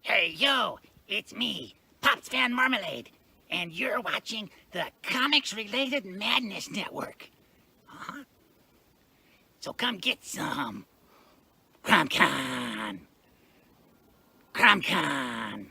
Hey, yo, it's me, Pops Van Marmalade, and you're watching the Comics-Related Madness Network. Huh? So come get some. CromCon. CromCon.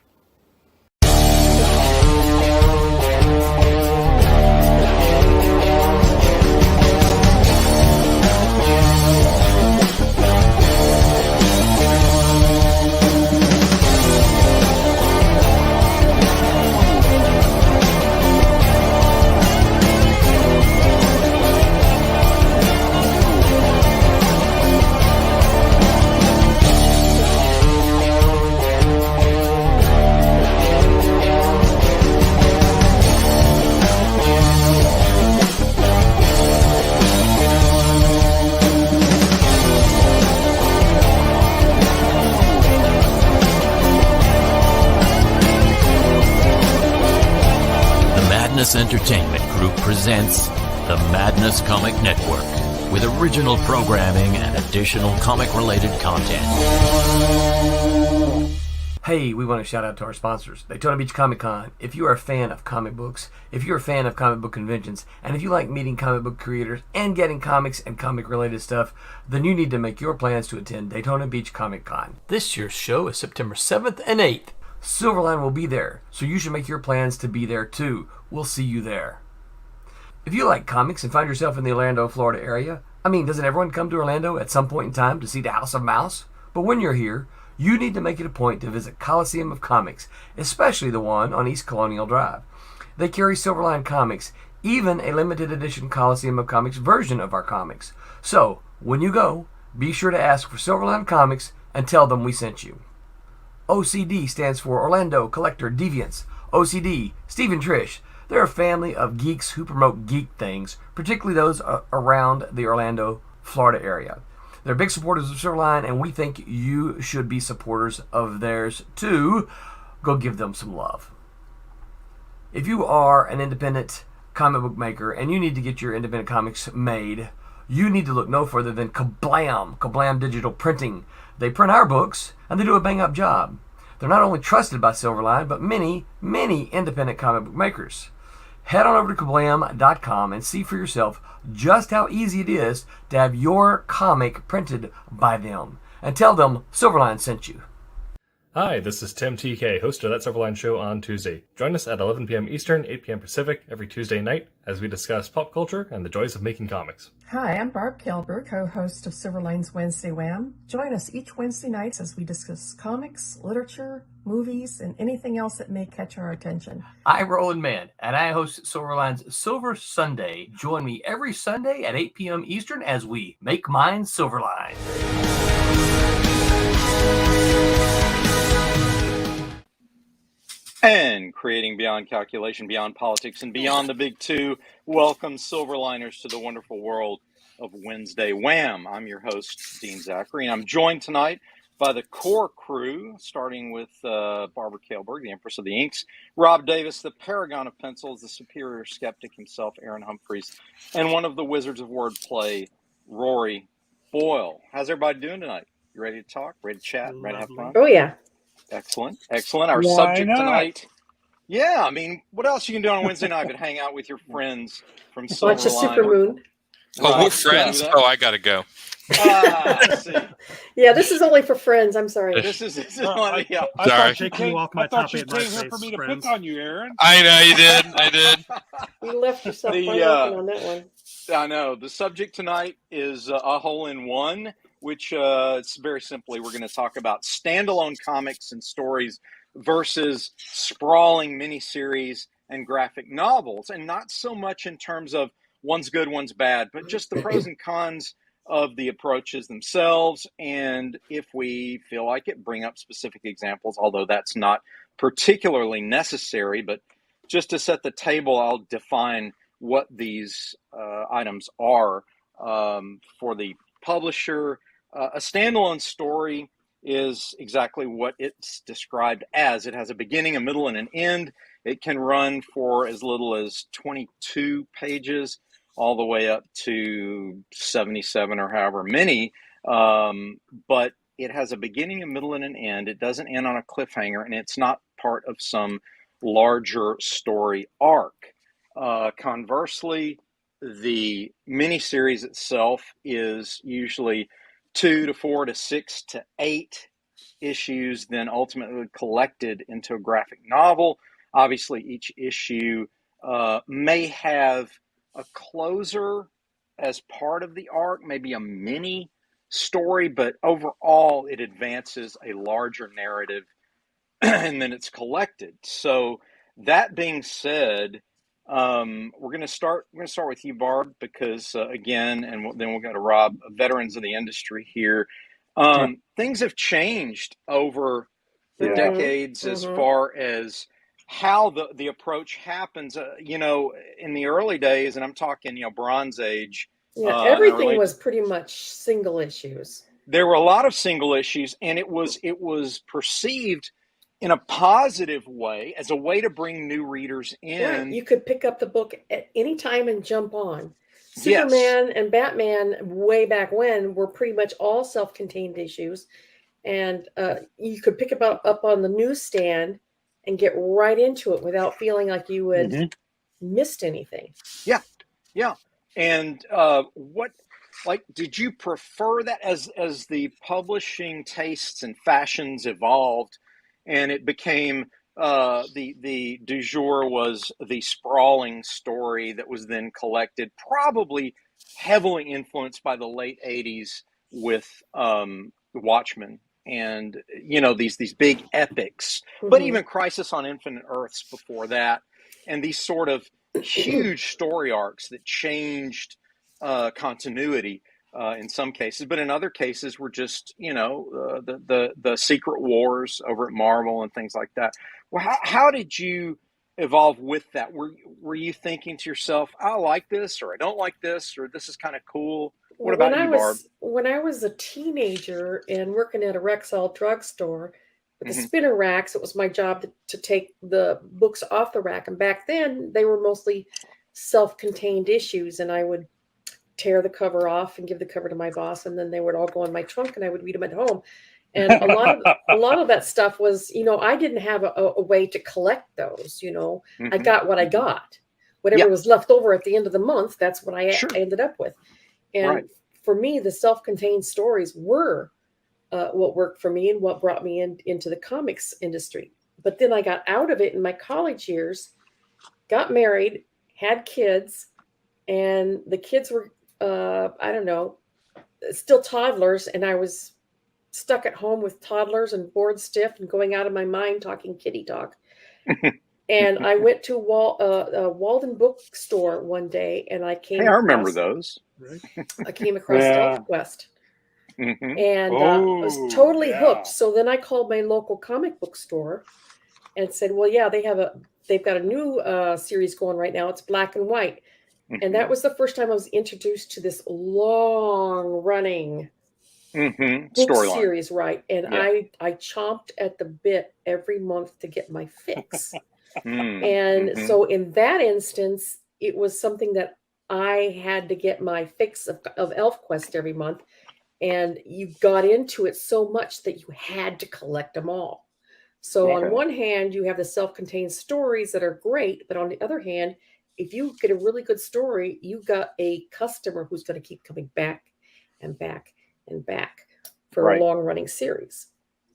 Madness Entertainment Group presents the Madness Comic Network with original programming and additional comic-related content. Hey, we want to shout out to our sponsors, Daytona Beach Comic Con. If you are a fan of comic books, if you're a fan of comic book conventions, and if you like meeting comic book creators and getting comics and comic-related stuff, then you need to make your plans to attend Daytona Beach Comic Con. This year's show is September 7th and 8th. Silverline will be there, so you should make your plans to be there too. We'll see you there. If you like comics and find yourself in the Orlando, Florida area, doesn't everyone come to Orlando at some point in time to see the House of Mouse? But when you're here, you need to make it a point to visit Coliseum of Comics, especially the one on East Colonial Drive. They carry Silverline Comics, even a limited edition Coliseum of Comics version of our comics. So, when you go, be sure to ask for Silverline Comics and tell them we sent you. OCD stands for Orlando Collector Deviants. OCD, Steve and Trish, they're a family of geeks who promote geek things, particularly those around the Orlando, Florida area. They're big supporters of Silverline, and we think you should be supporters of theirs too. Go give them some love. If you are an independent comic book maker and you need to get your independent comics made, you need to look no further than Kablam Digital Printing. They print our books, and they do a bang-up job. They're not only trusted by Silverline, but many, many independent comic book makers. Head on over to kablam.com and see for yourself just how easy it is to have your comic printed by them. And tell them Silverline sent you. Hi, this is Tim TK, host of That Silverline Show on Tuesday. Join us at 11 p.m. Eastern, 8 p.m. Pacific every Tuesday night as we discuss pop culture and the joys of making comics. Hi, I'm Barb Kilber, co-host of Silverline's Wednesday Wham. Join us each Wednesday nights as we discuss comics, literature, movies, and anything else that may catch our attention. I'm Roland Mann, and I host Silverline's Silver Sunday. Join me every Sunday at 8 p.m. Eastern as we make mine Silverline. And creating beyond calculation, beyond politics, and beyond the big two, welcome Silverliners to the wonderful world of Wednesday Wham. I'm your host, Dean Zachary, and I'm joined tonight by the core crew, starting with Barbara Kailberg, the Empress of the Inks, Rob Davis, the paragon of pencils, the superior skeptic himself, Aaron Humphreys, and one of the wizards of wordplay, Rory Boyle. How's everybody doing tonight? You ready to talk? Ready to chat? Ready to have fun? Oh, yeah. Excellent. Our subject tonight. Yeah, what else you can do on Wednesday night but hang out with your friends from Silverline? Watch a supermoon. Oh, we're friends? Oh, I gotta go. I see. Yeah, this is only for friends. I'm sorry. This is only, yeah. Sorry. I thought you came here for me to pick on you, Aaron. I know you did. I did. You left yourself wide open on that one. I know. The subject tonight is a hole-in-one, which it's very simply we're going to talk about standalone comics and stories versus sprawling miniseries and graphic novels, and not so much in terms of one's good, one's bad, but just the pros and cons of the approaches themselves, and if we feel like it, bring up specific examples, although that's not particularly necessary. But just to set the table, I'll define what these items are for the publisher. A standalone story is exactly what it's described as. It has a beginning, a middle, and an end. It can run for as little as 22 pages all the way up to 77 or however many. But it has a beginning, a middle, and an end. It doesn't end on a cliffhanger, and it's not part of some larger story arc. Conversely, the miniseries itself is usually 2 to 4 to 6 to 8 issues, then ultimately collected into a graphic novel. Obviously, each issue may have a closer as part of the arc, maybe a mini story, but overall it advances a larger narrative and then it's collected. So that being said, we're going to start with you, Barb, because again, and then we'll go to Rob, veterans of the industry here. Things have changed over the decades as far as how the approach happens. In the early days, and I'm talking, Bronze Age. Yeah, everything was pretty much single issues. There were a lot of single issues, and it was perceived in a positive way as a way to bring new readers in. Right. You could pick up the book at any time and jump on. Superman and Batman way back when were pretty much all self-contained issues, and you could pick up on the newsstand and get right into it without feeling like you had missed anything. Yeah. And did you prefer that as the publishing tastes and fashions evolved, and it became the du jour was the sprawling story that was then collected, probably heavily influenced by the late 80s with Watchmen and these big epics, but even Crisis on Infinite Earths before that, and these sort of huge story arcs that changed continuity in some cases, but in other cases were just the Secret Wars over at Marvel and things like that. Well, how did you evolve with that? Were you thinking to yourself, I like this, or I don't like this, or this is kind of cool? What about you, Barb? When I was a teenager and working at a Rexall drugstore with the spinner racks, it was my job to take the books off the rack. And back then, they were mostly self-contained issues, and I would tear the cover off and give the cover to my boss, and then they would all go in my trunk, and I would read them at home. And a lot of that stuff was, I didn't have a way to collect those. I got what I got. Whatever was left over at the end of the month, that's what I ended up with. And for me, the self-contained stories were what worked for me and what brought me into the comics industry. But then I got out of it in my college years, got married, had kids, and the kids were, still toddlers, and I was stuck at home with toddlers and bored stiff and going out of my mind talking kitty talk. And I went to Walden Bookstore one day, and I came. Hey, I remember those. I came across ElfQuest, and I was totally hooked. So then I called my local comic book store and said, "Well, yeah, they've got a new series going right now. It's black and white." And that was the first time I was introduced to this long-running book series, right? And I chomped at the bit every month to get my fix. And so in that instance, it was something that I had to get my fix of ElfQuest every month. And you got into it so much that you had to collect them all. So on one hand, you have the self-contained stories that are great, but on the other hand, if you get a really good story, you got a customer who's going to keep coming back and back and back for a long-running series.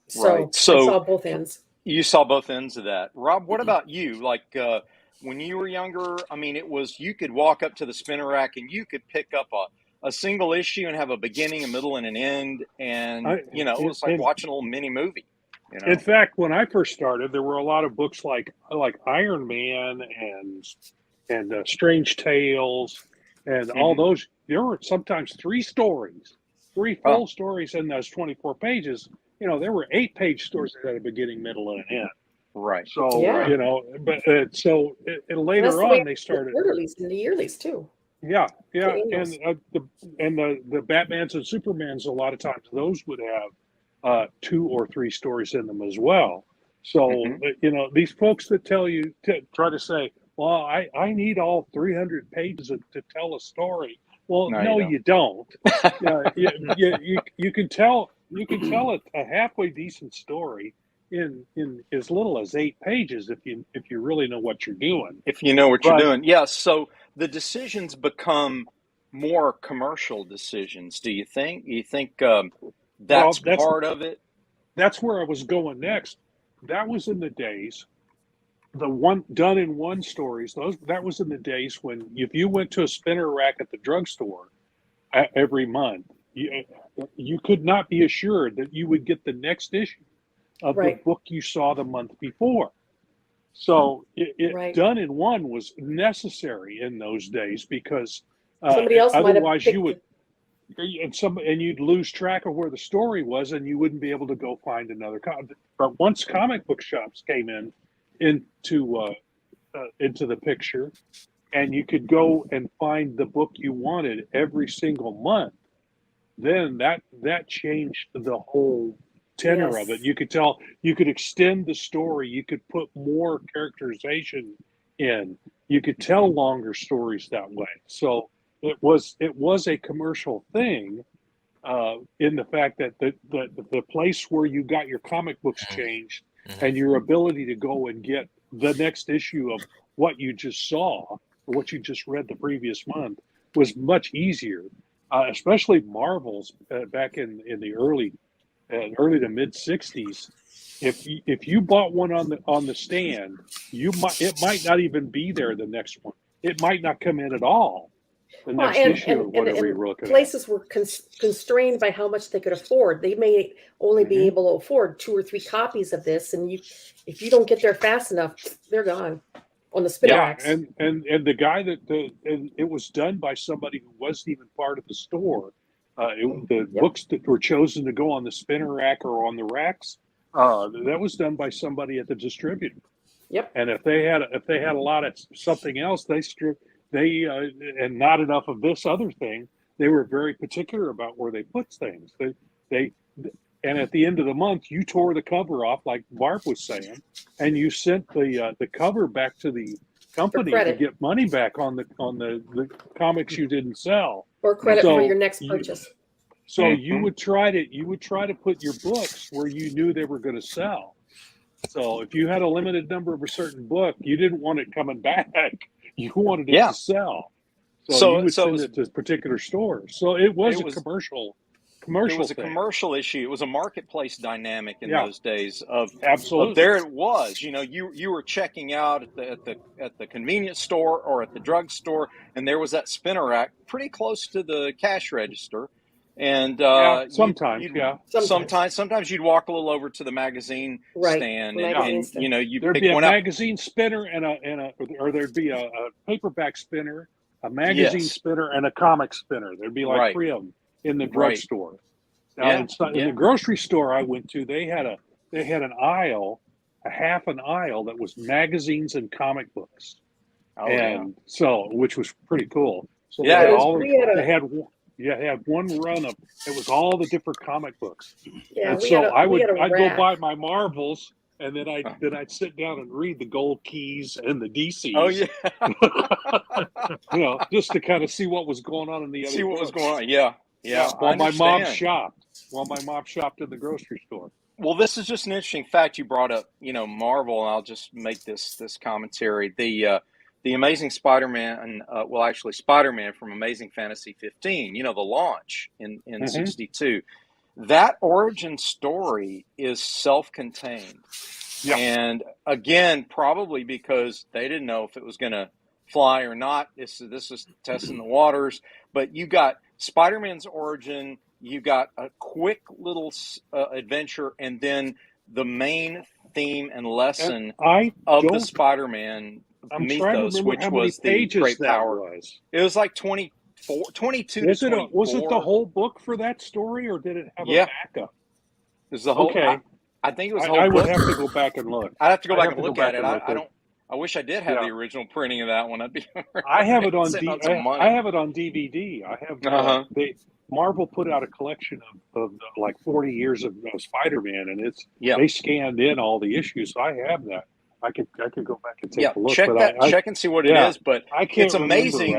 So I saw both ends. You saw both ends of that. Rob, what about you? Like when you were younger, I mean, you could walk up to the spinner rack and you could pick up a single issue and have a beginning, a middle, and an end. And, it was like watching a little mini movie. In fact, when I first started, there were a lot of books like Iron Man and Strange Tales and all those. There were sometimes 3 full stories in those 24 pages. There were 8-page stories that had a beginning, middle, and an end. Right. So, but later on they started quarterlies and the yearlies too. Yeah. And the Batmans and Supermans, a lot of times those would have 2 or 3 stories in them as well. So, these folks that try to say, well, I need all 300 pages to tell a story. Well, no, you don't. You can tell you can tell a halfway decent story in as little as 8 pages if you really know what you're doing. If you know what you're doing, yes. So the decisions become more commercial decisions. Do you think? You think that's part of it? That's where I was going next. That was in the days, the one done in one stories. That was in the days when if you went to a spinner rack at the drugstore every month, you could not be assured that you would get the next issue of the book you saw the month before. So done in one was necessary in those days because somebody else otherwise you would and you'd lose track of where the story was, and you wouldn't be able to go find another comic. But once comic book shops came into the picture, and you could go and find the book you wanted every single month, then that changed the whole tenor of it. You could tell, you could extend the story, you could put more characterization in, you could tell longer stories that way. So it was a commercial thing in the fact that the place where you got your comic books changed and your ability to go and get the next issue of what you just saw or what you just read the previous month was much easier, especially Marvel's back in the early to mid 60s. If you bought one on the stand, it might not even be there the next one. It might not come in at all. The next issue, or whatever you're looking at. Places were constrained by how much they could afford. They may only be able to afford 2 or 3 copies of this, and if you don't get there fast enough, they're gone on the spinner racks. And the guy and it was done by somebody who wasn't even part of the store. The books that were chosen to go on the spinner rack or on the racks, that was done by somebody at the distributor. Yep. And if they had a lot of something else, and not enough of this other thing, they were very particular about where they put things. And at the end of the month, you tore the cover off, like Barb was saying, and you sent the cover back to the company to get money back on the comics you didn't sell, or credit for your next purchase. So you would try to put your books where you knew they were going to sell. So if you had a limited number of a certain book, you didn't want it coming back. You wanted it to sell. So you would send it to particular stores. So it was a commercial. It was a commercial issue. It was a marketplace dynamic in those days. Absolutely. There it was. You were checking out at the convenience store or at the drugstore, and there was that spinner rack pretty close to the cash register. And sometimes you'd walk a little over to the magazine stand, and you there'd pick be a one up. magazine spinner or there'd be a paperback spinner, a magazine spinner, and a comic spinner. There'd be like 3 of them in the drugstore. Now, in the grocery store I went to, they had an aisle, a half an aisle that was magazines and comic books, which was pretty cool. So they had one run of it was all the different comic books. Yeah, and so I'd go buy my Marvels, and then I'd sit down and read the Gold Keys and the DCs. Oh yeah, just to kind of see what was going on in the other. See what was going on. Yeah. While my mom shopped in the grocery store. Well, this is just an interesting fact you brought up. Marvel, and I'll just make this commentary. The Amazing Spider-Man, Spider-Man from Amazing Fantasy 15, the launch in 62. That origin story is self-contained. Yeah. And again, probably because they didn't know if it was going to fly or not. This is testing the waters. But you got Spider-Man's origin, you got a quick little adventure, and then the main theme and lesson of the Spider-Man mythos, which was the great power. It was like 22 to 24. Was it the whole book for that story, or did it have a backup? It was the whole. Okay, I think it was. I would have to go back and look. I'd have to go back and look at it. I wish I did have the original printing of that one. I have it on I have it on DVD. I have. Marvel put out a collection of like 40 years of Spider-Man, and they scanned in all the issues. So I have that. I could go back and take a look. Check and see what it is. But it's amazing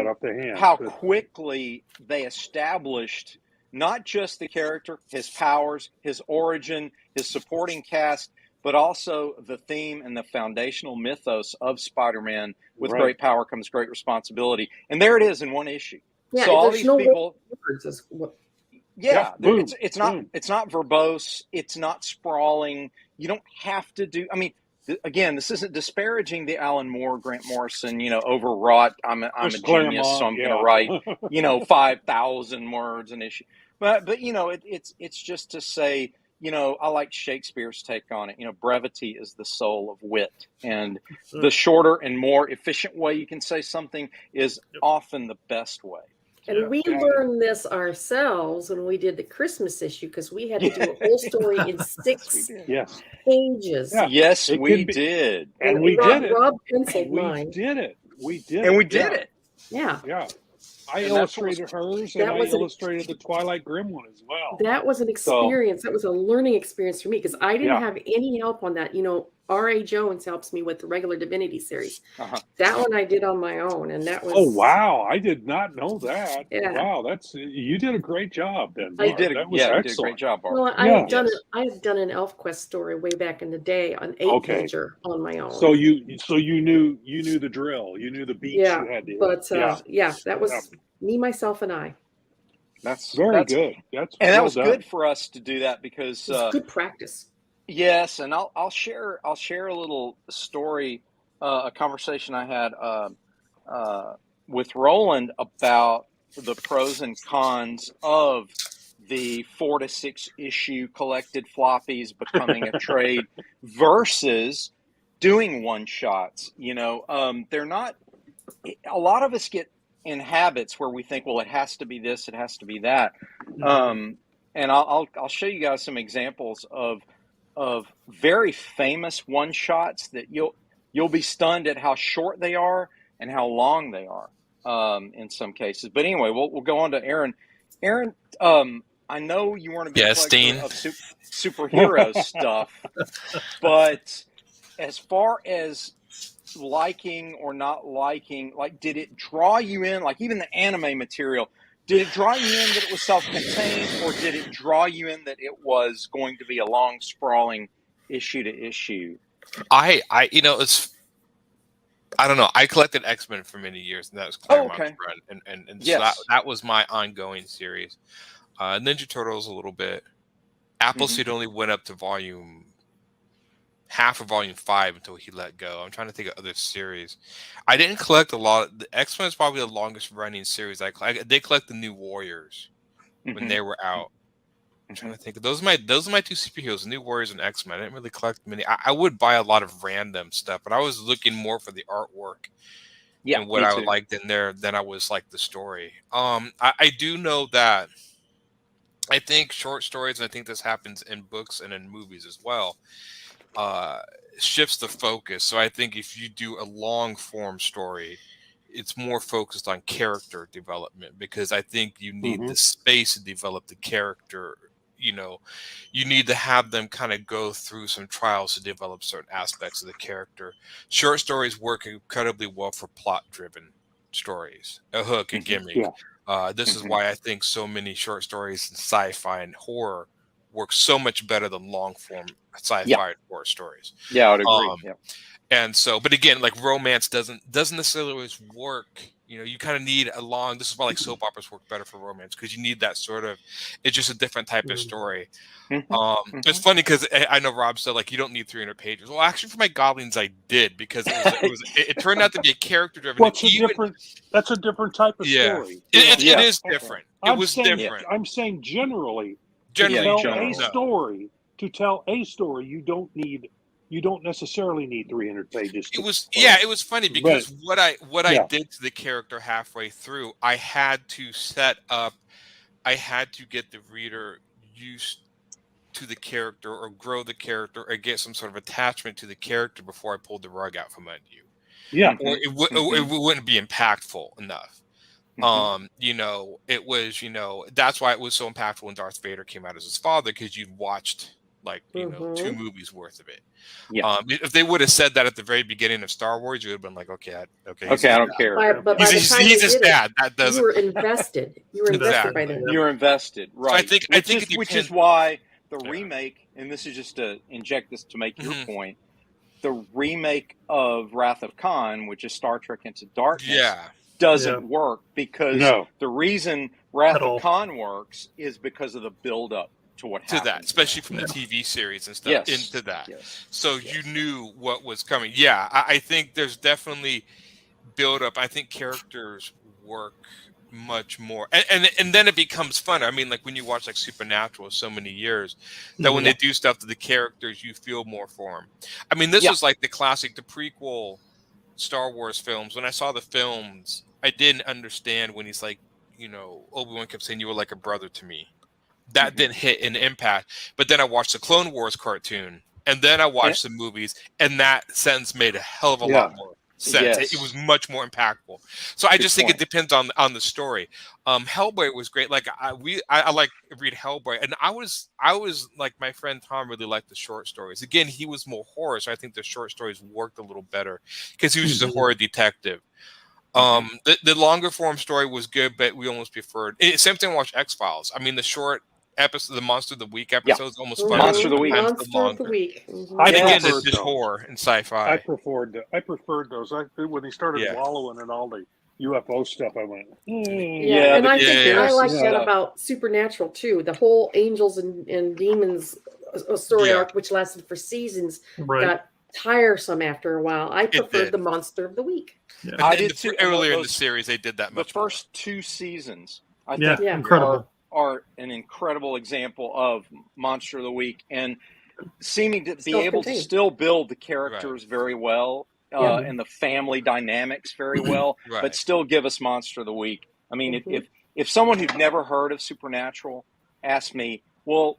how quickly they established not just the character, his powers, his origin, his supporting cast, but also the theme and the foundational mythos of Spider-Man. With great power comes great responsibility. And there it is in one issue. Yeah, so all these people... it's not verbose. It's not sprawling. You don't have to do... I mean, again, this isn't disparaging the Alan Moore, Grant Morrison, overwrought. I'm a genius, so I'm going to write, 5,000 words an issue. But it's just to say, I like Shakespeare's take on it. Brevity is the soul of wit, and the shorter and more efficient way you can say something is often the best way. And we learned this ourselves when we did the Christmas issue, because we had to do a whole story in 6 pages. Yeah. Yes, we did. And we did it. Rob penciled mine. We did it. And we did it. Yeah. Yeah. I illustrated hers, and I illustrated the Twilight Grim one as well. That was an experience. That was a learning experience for me, because I didn't have any help on that. R.A. Jones helps me with the regular Divinity series. That one I did on my own, and that was... Oh, wow. I did not know that. Yeah. Wow, you did a great job then. You did a great job, Bart. Well, I had done an ElfQuest story way back in the day, an 8-pager on my own. So you knew the drill. You knew the beats you had to hit. But that was me, myself, and I. That's good. That was good for us to do that, because it's good practice. Yes, and I'll share a little story, a conversation I had with Roland about the pros and cons of the 4 to 6 issue collected floppies becoming a trade versus doing one shots. They're not. A lot of us get in habits where we think, well, it has to be this, it has to be that, and I'll show you guys some examples of very famous one shots that you'll be stunned at how short they are and how long they are in some cases. But anyway, we'll go on to Aaron. Aaron, I know you weren't a big collector of superhero stuff, but as far as liking or not liking, did it draw you in? Even the anime material. Did it draw you in that it was self-contained, or did it draw you in that it was going to be a long, sprawling issue to issue? I don't know. I collected X-Men for many years, and that was Claremont's run, and so that was my ongoing series. Ninja Turtles a little bit. Appleseed only went up to half of volume 5 until he let go. I'm trying to think of other series. I didn't collect a lot. The X-Men is probably the longest running series I did collect the New Warriors when they were out. I'm trying to think of those are my 2 superheroes, New Warriors and X-Men. I didn't really collect many. I would buy a lot of random stuff, but I was looking more for the artwork and what I liked in there than I was the story. I do know that I think short stories, and I think this happens in books and in movies as well, shifts the focus. So I think if you do a long form story, it's more focused on character development, because I think you need the space to develop the character. You need to have them kind of go through some trials to develop certain aspects of the character. Short stories work incredibly well for plot driven stories, a hook, a gimmick. This is why I think so many short stories in sci-fi and horror work so much better than long form sci-fi horror stories. Yeah, I would agree. And so, but again, romance doesn't necessarily always work. You kind of need a long. This is why soap operas work better for romance, because you need that sort of. It's just a different type of story. It's funny because I know Rob said you don't need 300 pages. Well, actually, for my Goblins, I did, because it turned out to be a character driven. That's a different type of story. It is different. It was different. I'm saying generally. To tell a story, you don't necessarily need 300 pages. It was funny because what I did to the character halfway through, I had to get the reader used to the character, or grow the character, or get some sort of attachment to the character before I pulled the rug out from under you. Yeah. Or it wouldn't be impactful enough. It was, that's why it was so impactful when Darth Vader came out as his father, because you'd watched like, you know, 2 movies worth of it. Yeah. If they would have said that at the very beginning of Star Wars, you would have been like, okay, I don't care. But by the time he's just dad. That doesn't. You were invested. You were invested by then. You're invested, right? So which is why the remake, and this is just to inject this to make your point, the remake of Wrath of Khan, which is Star Trek Into Darkness, doesn't work because the reason Wrath of Khan works is because of the build-up to what happened. To that, especially from the TV series and stuff into that. So you knew what was coming. Yeah, I think there's definitely build-up. I think characters work much more, and then it becomes fun. I mean, like when you watch like Supernatural so many years, that when they do stuff to the characters, you feel more for them. I mean, this was like the prequel Star Wars films. When I saw the films, I didn't understand when he's like, you know, Obi-Wan kept saying you were like a brother to me. That didn't hit an impact. But then I watched the Clone Wars cartoon, and then I watched the movies, and that sentence made a hell of a lot more sense. It was much more impactful. So I just think it depends on the story. Hellboy was great. Like I like read Hellboy, and I was like, my friend Tom really liked the short stories. Again, he was more horror, so I think the short stories worked a little better because he was just a horror detective. The longer form story was good, but we almost preferred it. Same thing. Watch X-Files. I mean, the short episode, the Monster of the Week episodes, almost fun. Monster of the Week. Monster of the Week. And again, it's just horror and sci-fi. I preferred those. When they started wallowing in all the UFO stuff, I went, and I think I like that about Supernatural too. The whole angels and demons story arc, which lasted for seasons, got tiresome after a while. I preferred the Monster of the Week. I did too. Earlier in the series, they did that much. The first 2 seasons, I think, incredible. Are an incredible example of Monster of the Week and seeming to be able to still build the characters very well and the family dynamics very well, but still give us Monster of the Week. I mean, if someone who'd never heard of Supernatural asked me, well,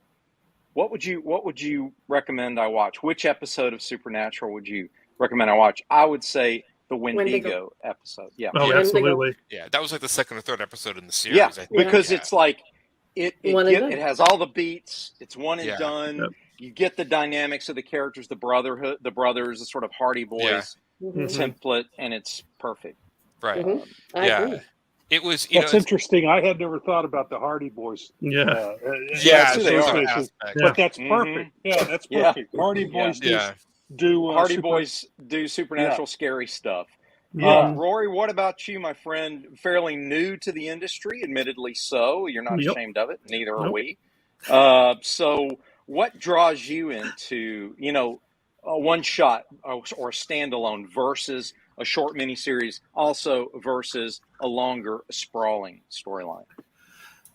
what would you recommend I watch? Which episode of Supernatural would you recommend I watch? I would say the Wendigo episode. Yeah. Oh, absolutely. Yeah, that was like the second or third episode in the series. I think. Because it's like it has all the beats. It's one and done. Yep. You get the dynamics of the characters, the brothers, the sort of Hardy Boys template, and it's perfect. Right. I agree. It was. That's interesting. I had never thought about the Hardy Boys. But that's perfect. Yeah, that's perfect. Hardy Boys do Hardy Boys do supernatural scary stuff. Rory, what about you, my friend? Fairly new to the industry, admittedly so. You're not ashamed of it. Neither are we. So what draws you into, a one-shot or a standalone versus a short miniseries, also versus a longer, sprawling storyline?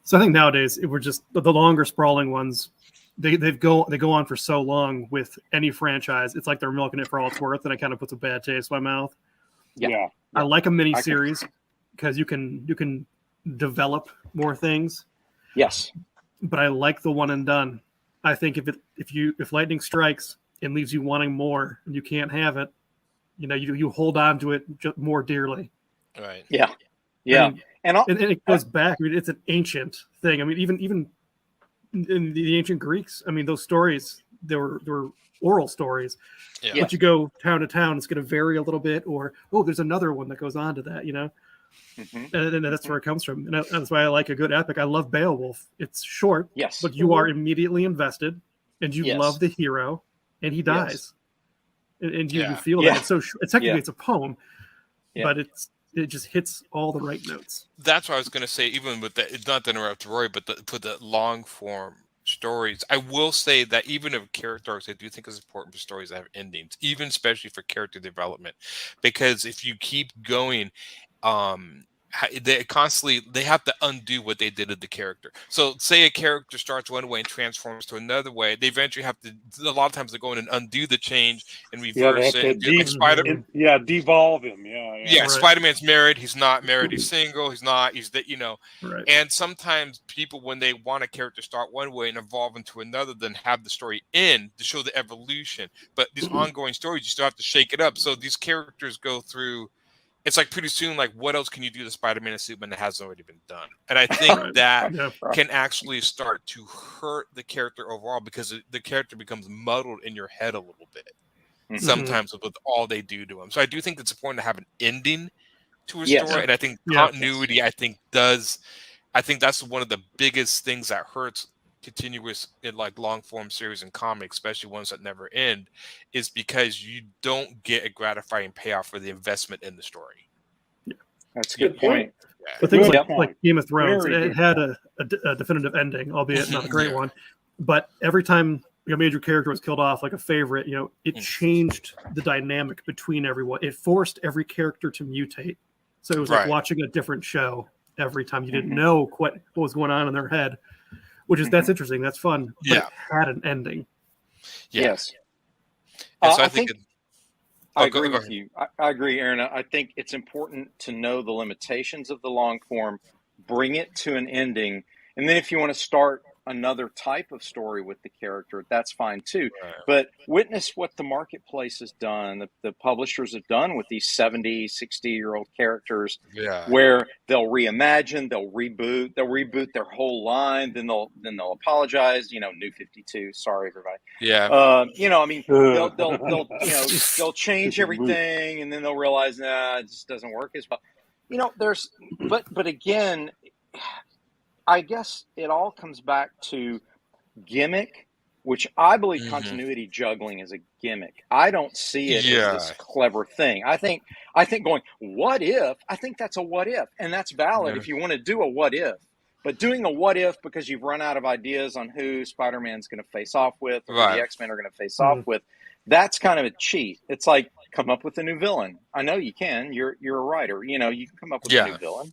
So I think nowadays we're just the longer, sprawling ones. They go on for so long with any franchise. It's like they're milking it for all it's worth, and it kind of puts a bad taste in my mouth. Yeah. I like a mini series because you can develop more things. Yes. But I like the one and done. I think if lightning strikes and leaves you wanting more and you can't have it, you hold on to it more dearly. Right. Yeah. Yeah. And it goes back. I mean, it's an ancient thing. I mean, even in the ancient Greeks, I mean, those stories, they were oral stories. Yeah. But you go town to town, it's going to vary a little bit, or there's another one that goes on to that, and that's where it comes from. And that's why I like a good epic. I love Beowulf. It's short, but you are immediately invested, and you love the hero, and he dies, and you feel that. So it's technically it's a poem, but it just hits all the right notes. That's what I was going to say. Even with that, not to interrupt Roy, but put the long form stories. I will say that even of character arcs, I do think it's important for stories that have endings, even especially for character development, because if you keep going, they have to undo what they did to the character. So say a character starts one way and transforms to another way, they eventually have to, a lot of times they go in and undo the change and reverse it. Devolve him. Right. Spider-Man's married, he's not married, he's single, Right. And sometimes people, when they want a character start one way and evolve into another, then have the story end to show the evolution. But these ongoing stories, you still have to shake it up. So these characters go through it's like pretty soon, like what else can you do to Spider-Man and Superman that hasn't already been done? And I think that can actually start to hurt the character overall because the character becomes muddled in your head a little bit sometimes with all they do to him. So I do think it's important to have an ending to a story, and I think continuity, I think that's one of the biggest things that hurts continuous in like long form series and comics, especially ones that never end, is because you don't get a gratifying payoff for the investment in the story. That's a good point. But things like Game of Thrones, it had a definitive ending, albeit not a great one. But every time a major character was killed off, like a favorite, it changed the dynamic between everyone. It forced every character to mutate. So it was like watching a different show every time. You didn't know what was going on in their head. Which is that's interesting. That's fun. But it had an ending. Yes. So I agree with you. I agree, Aaron. I think it's important to know the limitations of the long form, bring it to an ending, and then if you want to start another type of story with the character, that's fine too. Right. But witness what the marketplace has done, the publishers have done with these 70, 60-year-old characters, where they'll reimagine, they'll reboot their whole line, then they'll apologize, New 52, sorry everybody. They'll change everything and then they'll realize, it just doesn't work as well. But again, I guess it all comes back to gimmick, which I believe continuity juggling is a gimmick. I don't see it as this clever thing. I think going, what if? I think that's a what if, and that's valid if you want to do a what if. But doing a what if because you've run out of ideas on who Spider-Man's going to face off with, or who the X-Men are going to face off with, that's kind of a cheat. It's like, come up with a new villain. I know you can. You're a writer. You can come up with a new villain.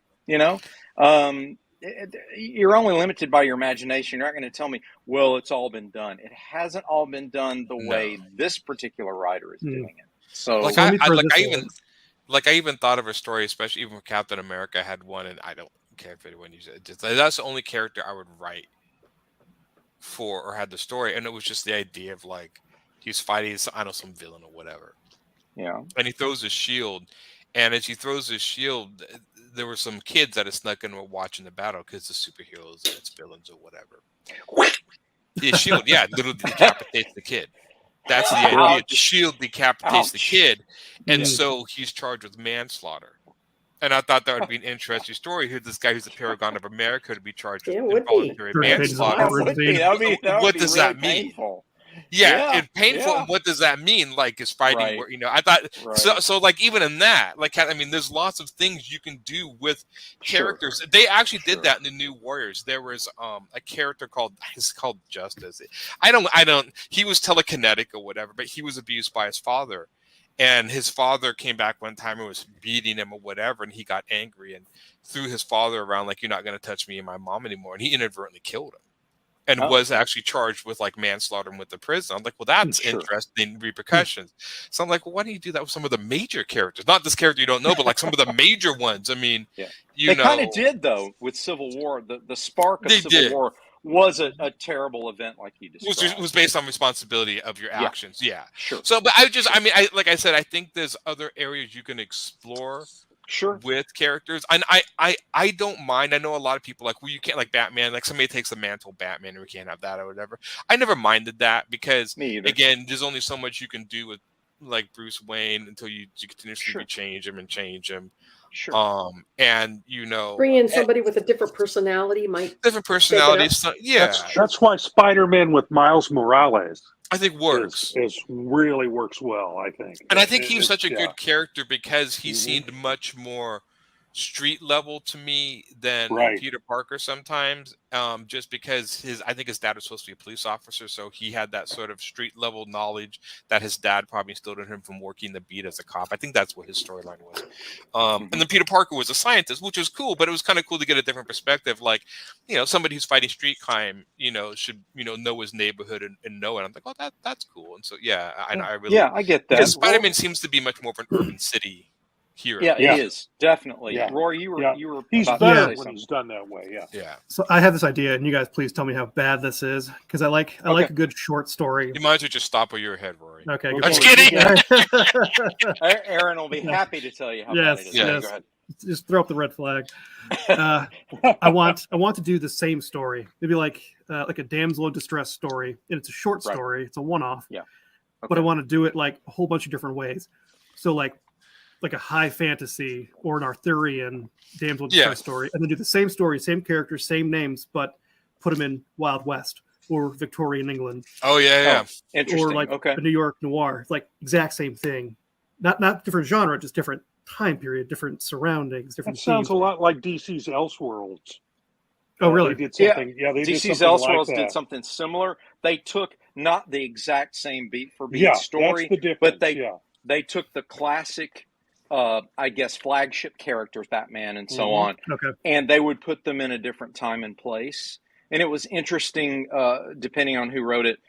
You're only limited by your imagination. You're not going to tell me, well, it's all been done. It hasn't all been done the way this particular writer is doing it. So, I even thought of a story, especially even with Captain America had one, and I don't care if anyone uses it. That's the only character I would write for or had the story, and it was just the idea of like he's fighting, some villain or whatever. Yeah, and he throws his shield, and as he throws his shield, there were some kids that had snuck in and were watching the battle because the superheroes and its villains or whatever. His shield, literally decapitates the kid. That's the idea. The shield decapitates the kid, and so he's charged with manslaughter. And I thought that would be an interesting story. Here, this guy who's the Paragon of America to be charged with involuntary manslaughter. What does that mean? Painful. And painful. And what does that mean? Like, is fighting? I thought so. Like, even in that, there's lots of things you can do with characters. They actually did that in the New Warriors. There was a character called Justice. He was telekinetic or whatever, but he was abused by his father, and his father came back one time and was beating him or whatever, and he got angry and threw his father around like, you're not going to touch me and my mom anymore, and he inadvertently killed him. And was actually charged with like manslaughter and with the prison. I'm like, well, that's interesting repercussions. So I'm like, well, why don't you do that with some of the major characters? Not this character you don't know, but like some of the major ones. I mean, they kind of did though with Civil War. The spark of Civil War was a terrible event, like you described. It was based on responsibility of your actions. Yeah, sure. So, but like I said, I think there's other areas you can explore. With characters, and I don't mind. I know a lot of people like, well, you can't, like Batman, like somebody takes the mantle of Batman and we can't have that or whatever. I never minded that because again, there's only so much you can do with like Bruce Wayne until you continuously change him. And bring in somebody with a different personality different personalities. That's why Spider-Man with Miles Morales, I think, works. Really works well, I think. And I think he was such a good character because he seemed much more street level to me than Peter Parker sometimes, just because I think his dad was supposed to be a police officer, so he had that sort of street level knowledge that his dad probably instilled in him from working the beat as a cop. I think that's what his storyline was. And then Peter Parker was a scientist, which was cool, but it was kind of cool to get a different perspective. Like, somebody who's fighting street crime, should know his neighborhood and know it. I'm like, oh, that's cool. And so I really I get that. Because Spider-Man seems to be much more of an urban city hero. Yeah, it is definitely. Yeah. Rory, you were. He's better when he's done that way. Yeah. Yeah. So I have this idea, and you guys please tell me how bad this is, because I like a good short story. You might as well just stop where you're ahead, Rory. Okay. I'm just kidding. Aaron will be happy to tell you how bad it is. Yes. Go ahead. Just throw up the red flag. I want to do the same story, maybe like a damsel in distress story, and it's a short story. It's a one-off. Yeah. Okay. But I want to do it like a whole bunch of different ways. So like a high fantasy or an Arthurian damsel in distress story, and then do the same story, same characters, same names, but put them in Wild West or Victorian England. Oh yeah. Interesting. Or like a New York noir. It's like exact same thing. Not different genre, just different time period, different surroundings, different. That sounds a lot like DC's Elseworlds. Oh, really? They did something. Yeah, they DC's did something Elseworlds like did that. something similar. They took not the exact same beat for beat story, that's the difference. but they took the classic, I guess, flagship characters, Batman and so on, and they would put them in a different time and place. And it was interesting, depending on who wrote it.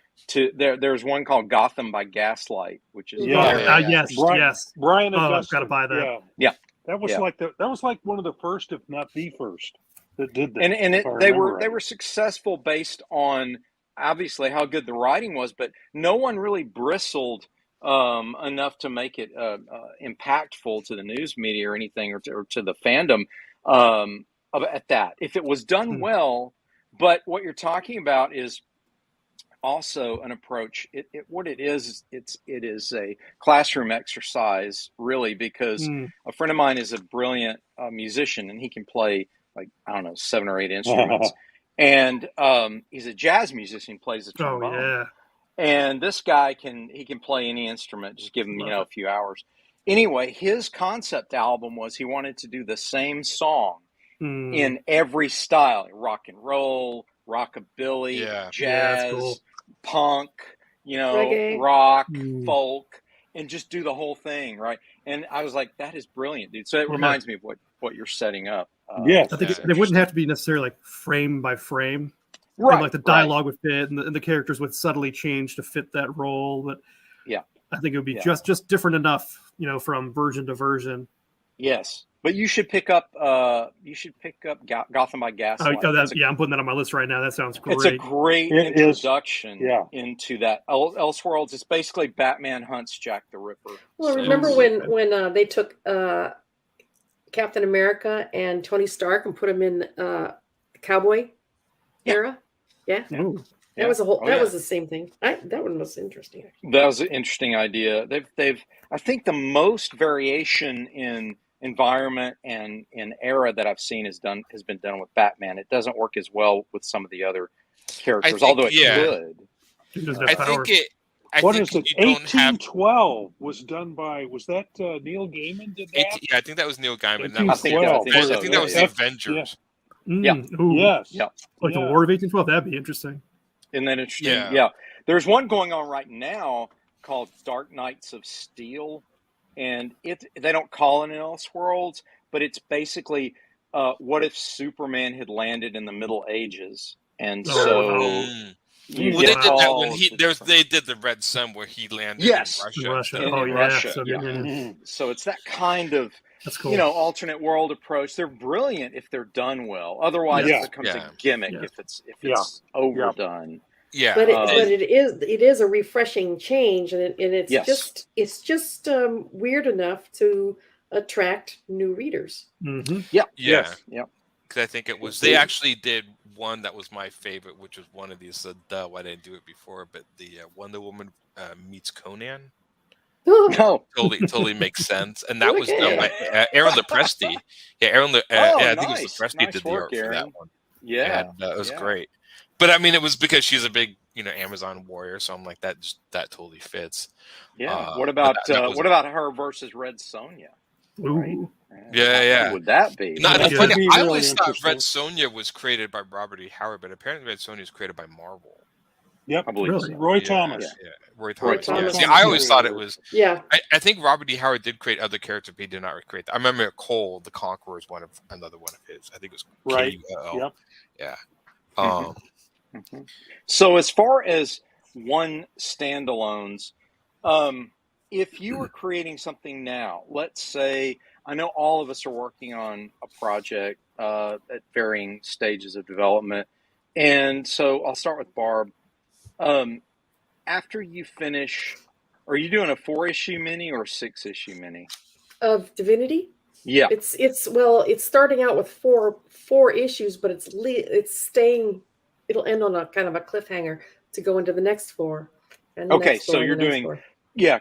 There's one called Gotham by Gaslight, which is yes. Brian and I've got to buy that. Yeah. That was like one of the first, if not the first, that did that. And they were successful based on obviously how good the writing was, but no one really bristled enough to make it impactful to the news media or anything, or to the fandom at that. If it was done well, but what you're talking about is also an approach. What it is a classroom exercise, really, because a friend of mine is a brilliant musician, and he can play 7 or 8 instruments, and he's a jazz musician, plays the trombone. Oh yeah. And this guy can play any instrument. Just give him a few hours. Anyway, his concept album was he wanted to do the same song in every style: rock and roll, rockabilly, jazz, punk, reggae, rock, folk, and just do the whole thing, right? And I was like, that is brilliant, dude. So it reminds me of what you're setting up. I think it wouldn't have to be necessarily like frame by frame. Right. Like the dialogue would fit, and the characters would subtly change to fit that role. But I think it would be just different enough, from version to version. Yes. But you should pick up Gotham by Gaslight. I'm putting that on my list right now. That sounds great. It's a great introduction into that. Elseworlds. It's basically Batman hunts Jack the Ripper. Well, remember when they took Captain America and Tony Stark and put him in the cowboy era? Yeah. That was was the same thing. That one was interesting. That was an interesting idea. I think the most variation in environment and in era that I've seen has been done with Batman. It doesn't work as well with some of the other characters, although it could. I think it. What is it? 1812 was done by. Was that Neil Gaiman did that? I think that was Neil Gaiman. I think that was the Avengers. Yes. Like the War of 1812. That'd be interesting. Isn't that interesting? Yeah. There's one going on right now called Dark Knights of Steel. And they don't call it an Elseworlds, but it's basically what if Superman had landed in the Middle Ages, and so they did that when they did the Red Sun where he landed in Russia. In Russia. So it's that kind of alternate world approach. They're brilliant if they're done well. Otherwise, it becomes a gimmick if it's overdone. Yeah, but it is a refreshing change, and it's just weird enough to attract new readers. Mm-hmm. Because I think it was they actually did one that was my favorite, which was one of these. Why didn't I do it before? But the Wonder Woman meets Conan. No, totally makes sense, and that was done by Aaron Lopresti. Yeah, I think it was Lopresti did the art for that one. Yeah, and, it was great. But I mean, it was because she's a big, Amazon warrior, so I'm like that totally fits. Yeah. What about her versus Red Sonja? Right? Yeah. What would that be? I always thought Red Sonja was created by Robert E. Howard, but apparently Red Sonja was created by Marvel. Yep, I believe so. Roy Thomas. Yeah. Roy Thomas. Yeah, I always thought it was. Yeah. I think Robert E. Howard did create other characters, but he did not recreate that. I remember Cole the Conqueror is another one of his. I think it was K-U-L-L. Yep. Yeah. So as far as one standalones, if you were creating something now, let's say I know all of us are working on a project at varying stages of development. And so I'll start with Barb. After you finish, are you doing a 4-issue mini or a 6-issue mini? Of Divinity? Yeah. It's starting out with four issues, but it's staying, it'll end on a kind of a cliffhanger to go into the next 4. And the okay, next 4 so you're doing,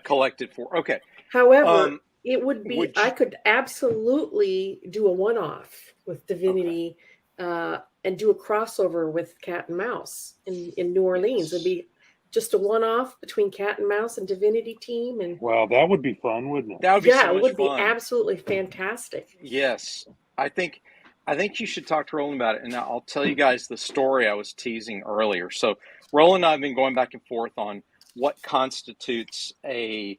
collected 4. Okay. However, it would be, I could absolutely do a one-off with Divinity and do a crossover with Cat and Mouse in New Orleans. It'd be just a one-off between Cat and Mouse and Divinity team. And well, that would be fun, wouldn't it? That would be so much it would fun. be absolutely fantastic. Yes. I think you should talk to Roland about it. And I'll tell you guys the story I was teasing earlier. So Roland and I have been going back and forth on what constitutes a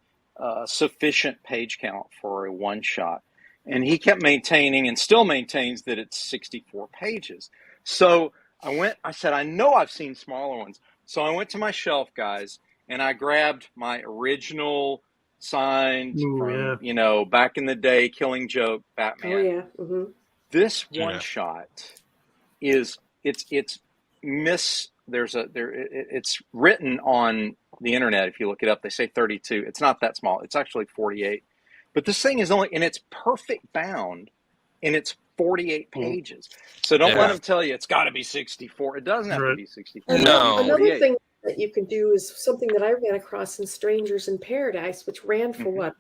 sufficient page count for a one-shot. And he kept maintaining and still maintains that it's 64 pages. So I said, I know I've seen smaller ones. So I went to my shelf, guys, and I grabbed my original signed from, back in the day, Killing Joke, Batman. Oh, yeah. Mm-hmm. This one shot is, it's written on the internet. If you look it up, they say 32. It's not that small. It's actually 48. But this thing is only, and it's perfect bound, and it's 48 pages. So don't let them tell you it's got to be 64. It doesn't have to be 64. No. Another thing that you can do is something that I ran across in Strangers in Paradise, which ran for what?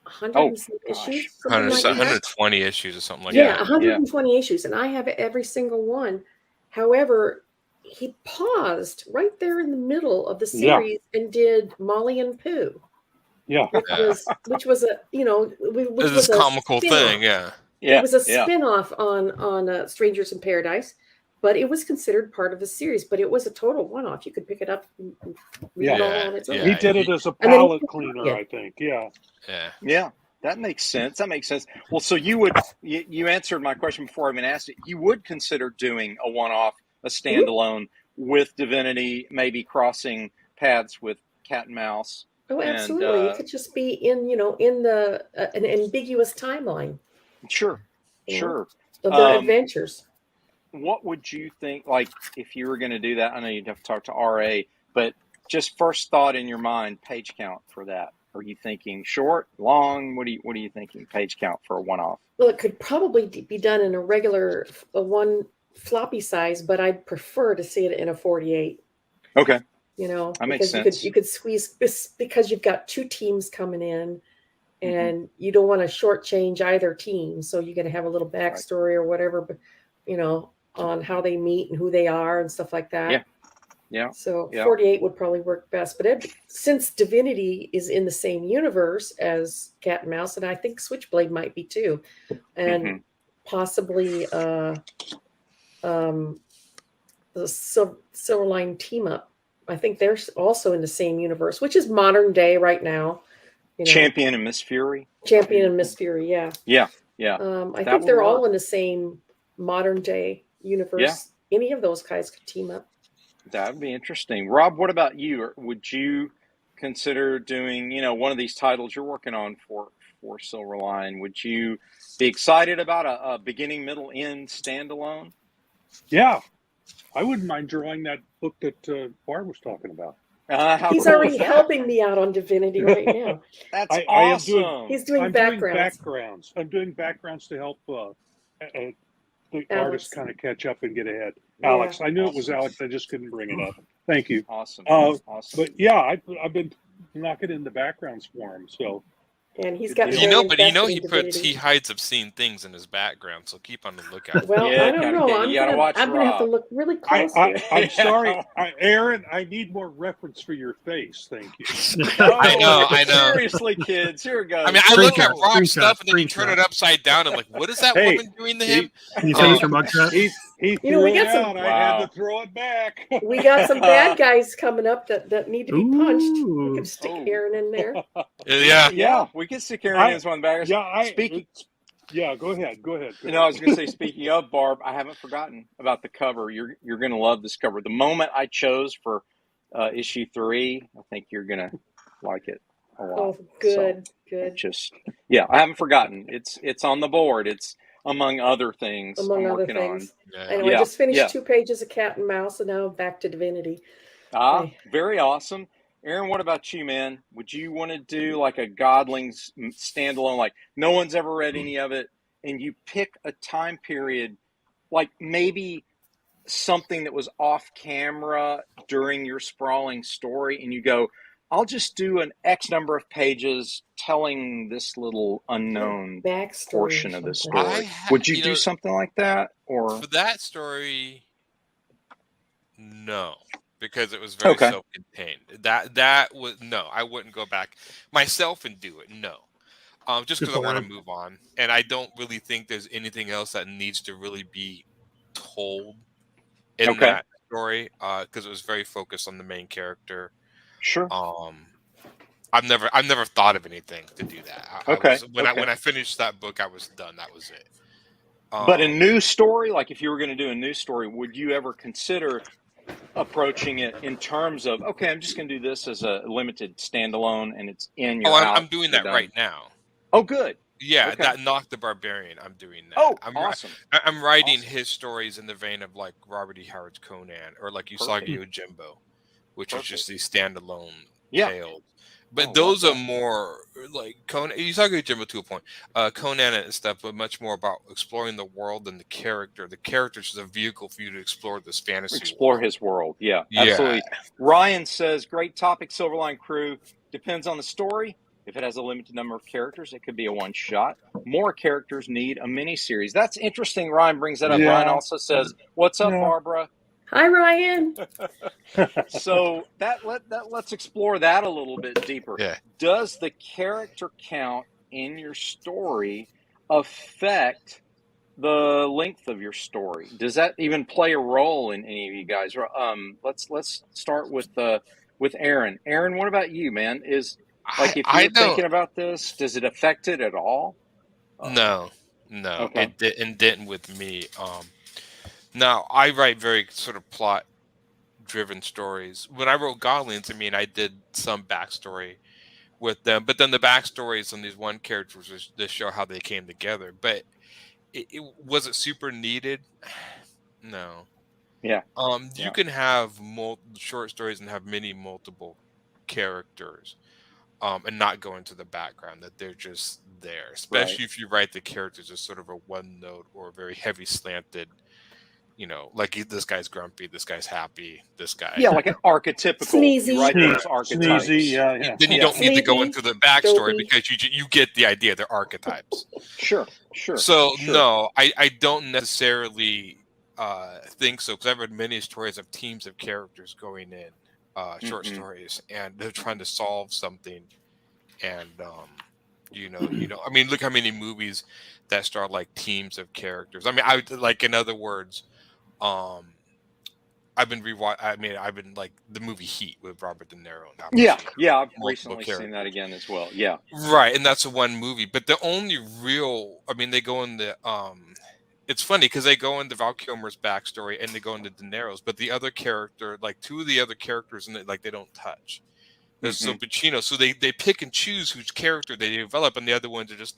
100 issues? 120 issues or something like that. Yeah, that. 120 issues. And I have every single one. However, he paused right there in the middle of the series and did Molly and Pooh. Yeah. Which was a, this is a comical thing, It was a spin-off on Strangers in Paradise, but it was considered part of the series. But it was a total one-off. You could pick it up and read it all on its own. He did it as a palette cleaner, I think. Yeah. That makes sense. Well, so you answered my question before I even asked it. You would consider doing a one-off, a standalone with Divinity, maybe crossing paths with Cat and Mouse. Oh, absolutely. It could just be in the an ambiguous timeline. Sure. Of their adventures. What would you think, like, if you were going to do that? I know you'd have to talk to RA, but just first thought in your mind, page count for that. Are you thinking short, long? What are you thinking page count for a one-off? Well, it could probably be done in a one floppy size, but I'd prefer to see it in a 48. Okay. That makes sense. You could squeeze this because you've got 2 teams coming in, and you don't want to shortchange either team. So you're going to have a little backstory or whatever, but on how they meet and who they are and stuff like that. Yeah. So 48 would probably work best. But since Divinity is in the same universe as Cat and Mouse, and I think Switchblade might be too, and possibly the Silverline team up. I think they're also in the same universe, which is modern day right now. Champion and Miss Fury. Champion and Miss Fury, yeah. Yeah. I think they're all in the same modern day universe. Yeah. Any of those guys could team up. That would be interesting. Rob, what about you? Would you consider doing, one of these titles you're working on for Silverline? Would you be excited about a beginning, middle, end standalone? Yeah. I wouldn't mind drawing that book that Barb was talking about. He's already helping me out on Divinity right now. That's awesome. He's doing backgrounds. I'm doing backgrounds to help the artists kind of catch up and get ahead. Yeah. Alex, I knew it was Alex. I just couldn't bring it up. Thank you. Awesome. But yeah, I've been knocking in the backgrounds for him. So. And he's got he hides obscene things in his background, so keep on the lookout. Well, I don't know. I'm gonna have to look really close. I'm sorry, Aaron. I need more reference for your face. Thank you. I know. Seriously, kids, here it goes. I mean, I look at rock stuff and then you turn it upside down and like, what is that woman doing to him? Can you show us your mugshot? He threw it out. I had to throw it back. We got some bad guys coming up that need to be punched. We can stick Aaron in there. Yeah. We can stick Aaron in as one of the baggers. Go ahead. I was going to say, speaking of Barb, I haven't forgotten about the cover. You're going to love this cover. The moment I chose for issue 3, I think you're going to like it. a lot. Oh, good. Just I haven't forgotten. It's on the board. It's among other things I'm working on. I know. I just finished 2 pages of Cat and Mouse, and now I'm back to Divinity. Very awesome. Aaron, what about you, man? Would you want to do like a Godlings standalone, like no one's ever read any of it, and you pick a time period, like maybe something that was off camera during your sprawling story, and you go, I'll just do an X number of pages telling this little unknown portion of the story. Would you do something like that? Or for that story, no. Because it was very self-contained. That was no. I wouldn't go back myself and do it. No, just because I want to move on, and I don't really think there's anything else that needs to really be told in that story. Because it was very focused on the main character. Sure. I've never thought of anything to do that. When I finished that book, I was done. That was it. But a new story, like if you were going to do a new story, would you ever consider approaching it in terms of, okay, I'm just going to do this as a limited standalone, and it's in your I'm doing that right now. Oh, good. Yeah, that Knock the Barbarian, I'm doing that. Oh, awesome. I'm writing his stories in the vein of like Robert E. Howard's Conan or like Usagi Yojimbo, which is just these standalone tales. But those are more like Conan. Usagi Yojimbo to a point. Conan and stuff, but much more about exploring the world than the character. The character is a vehicle for you to explore this fantasy. Explore his world. Yeah, absolutely. Ryan says, great topic, Silverline crew. Depends on the story. If it has a limited number of characters, it could be a one-shot. More characters need a mini-series. That's interesting. Ryan brings that up. Ryan also says, what's up, Barbara? Hi, Ryan. So let's explore that a little bit deeper. Yeah. Does the character count in your story affect the length of your story? Does that even play a role in any of you guys? Let's start with Aaron. Aaron, what about you, man? If you're thinking about this, does it affect it at all? No. Okay. It didn't with me. Now, I write very sort of plot-driven stories. When I wrote Godlings, I did some backstory with them, but then the backstories on these one characters was to show how they came together. But it was it super needed? No. Yeah. You can have short stories and have multiple characters, and not go into the background, that they're just there. Especially if you write the characters as sort of a one note or very heavy slanted. Like this guy's grumpy, this guy's happy, this guy. Yeah, like an archetypical. Sneezy. Right, those archetypes. Then you don't need to go into the backstory because you get the idea. They're archetypes. Sure. So, no, I don't necessarily think so, because I've read many stories of teams of characters going in, short stories, and they're trying to solve something. And, look how many movies that start like teams of characters. In other words, I've been like the movie Heat with Robert De Niro. I've recently seen that again as well. Yeah, right, and that's one movie. But the only real, they go in the it's funny because they go into Val Kilmer's backstory and they go into De Niro's, but the other character, like two of the other characters in it, like they don't touch. So Pacino, so they pick and choose whose character they develop, and the other ones are just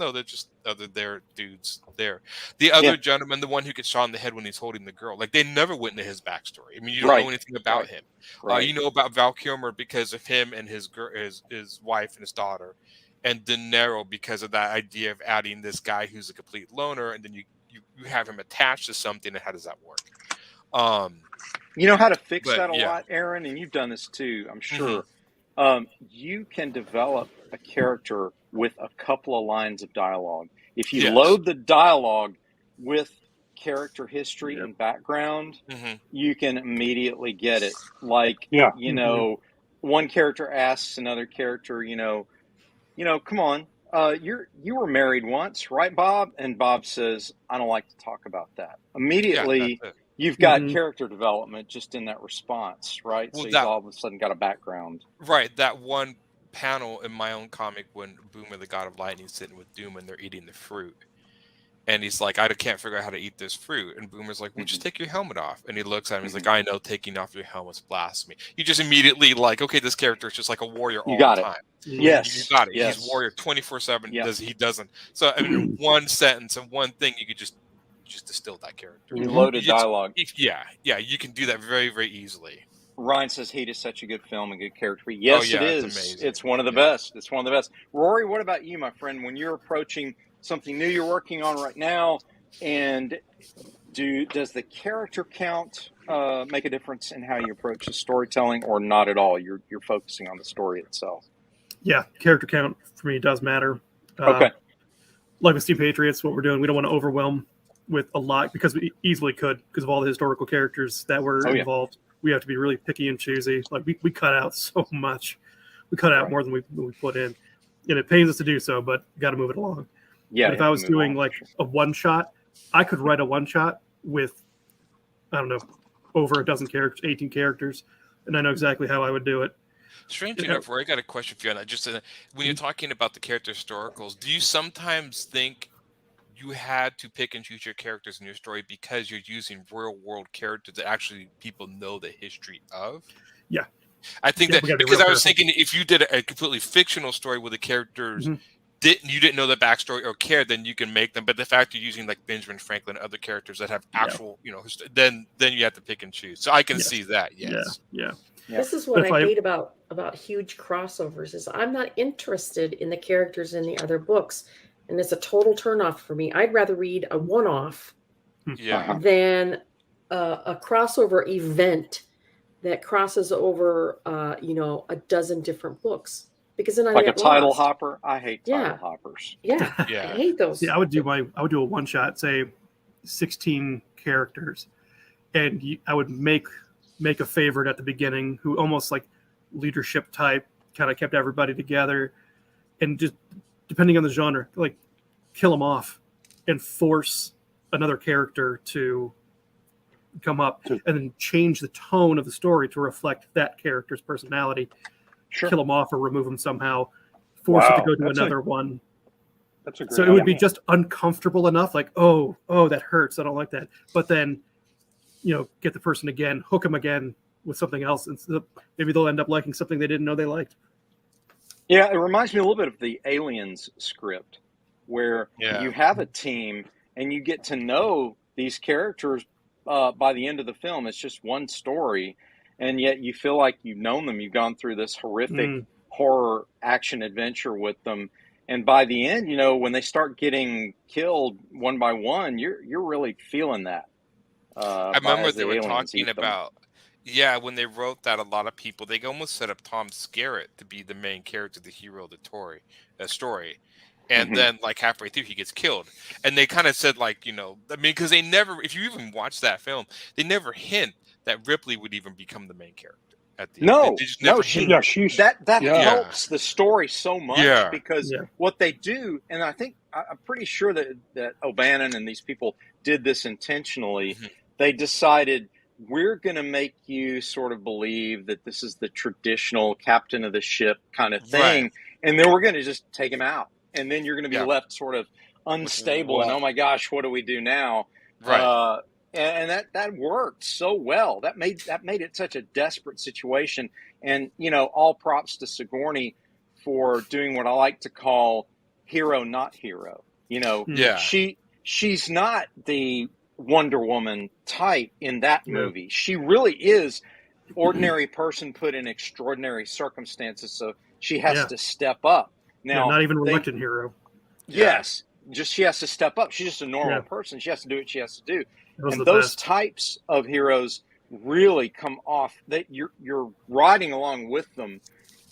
they're dudes there. The other gentleman, the one who gets shot in the head when he's holding the girl, like they never went into his backstory. You don't know anything about him. You know about Val Kilmer because of him and his wife and his daughter, and De Niro because of that idea of adding this guy who's a complete loner, and then you have him attached to something, and how does that work? You know how to fix that a lot, Aaron, and you've done this too, I'm sure. You can develop a character with a couple of lines of dialogue. If you load the dialogue with character history and background, you can immediately get it. Like, one character asks another character, come on, you were married once, right, Bob? And Bob says, I don't like to talk about that. Immediately, you've got character development just in that response, right? Well, so you've all of a sudden got a background. Right. That one panel in my own comic when Boomer, the God of Lightning, is sitting with Doom and they're eating the fruit. And he's like, I can't figure out how to eat this fruit. And Boomer's like, well, just take your helmet off. And he looks at him. He's like, I know taking off your helmet's blasphemy. You just immediately like, okay, this character is just like a warrior all the time. Yes. You got it. Yes. He's warrior 24/7. He doesn't. So I mean, one sentence and one thing, you could just distill that character. Loaded dialogue. Yeah. You can do that very, very easily. Ryan says Heat is such a good film and good character. Yes, it is. It's one of the best. It's one of the best. Rory, what about you, my friend? When you're approaching something new you're working on right now, and does the character count make a difference in how you approach the storytelling, or not at all? You're focusing on the story itself. Yeah, character count for me does matter. Okay. Like with Steve Patriots, what we're doing, we don't want to overwhelm with a lot, because we easily could, because of all the historical characters that were involved. We have to be really picky and choosy. Like we cut out so much. We cut out more than we put in, and it pains us to do so, but got to move it along. Yeah. But if I was doing like a one shot, I could write a one shot with, I don't know, over a dozen characters, 18 characters, and I know exactly how I would do it. Strange enough, Roy, I got a question for you on that. Just when you're talking about the character historicals, do you sometimes think you had to pick and choose your characters in your story because you're using real world characters that actually people know the history of? Yeah. I think that because I was thinking if you did a completely fictional story with the characters you didn't know the backstory or care, then you can make them. But the fact you're using like Benjamin Franklin, other characters that have actual, then you have to pick and choose. So I can see that. Yes. Yeah. This is what I hate about huge crossovers is I'm not interested in the characters in the other books, and it's a total turnoff for me. I'd rather read a one-off than a crossover event that crosses over a dozen different books. Because then I like get a title lost. hopper. I hate title hoppers. Yeah, I hate those. Yeah, I would do a one shot, say 16 characters, and I would make a favorite at the beginning who almost like leadership type, kind of kept everybody together, and just depending on the genre, like kill them off and force another character to come up, and then change the tone of the story to reflect that character's personality. Sure. Kill them off or remove them somehow, force it to go to another one. That's a great so it would be just uncomfortable enough, like, oh, that hurts. I don't like that. But then, get the person again, hook them again with something else. And so maybe they'll end up liking something they didn't know they liked. Yeah, it reminds me a little bit of the Aliens script, where you have a team and you get to know these characters by the end of the film. It's just one story. And yet you feel like you've known them. You've gone through this horrific horror action adventure with them. And by the end, when they start getting killed one by one, you're really feeling that. I remember they were talking about, when they wrote that, a lot of people, they almost set up Tom Skerritt to be the main character, the hero of the story. And then like halfway through, he gets killed. And they kind of said because they never, if you even watch that film, they never hint that Ripley would even become the main character at the end. That helps the story so much because what they do, and I think I'm pretty sure that O'Bannon and these people did this intentionally. They decided we're going to make you sort of believe that this is the traditional captain of the ship kind of thing, and then we're going to just take him out, and then you're going to be left sort of unstable and oh my gosh, what do we do now? And that worked so well. That made it such a desperate situation. And all props to Sigourney for doing what I like to call hero not hero. She's not the Wonder Woman type in that movie. She really is ordinary person put in extraordinary circumstances, so she has to step up. Now, not even reluctant hero. Yes, just she has to step up. She's just a normal person. She has to do what she has to do. And those types of heroes really come off that you're riding along with them.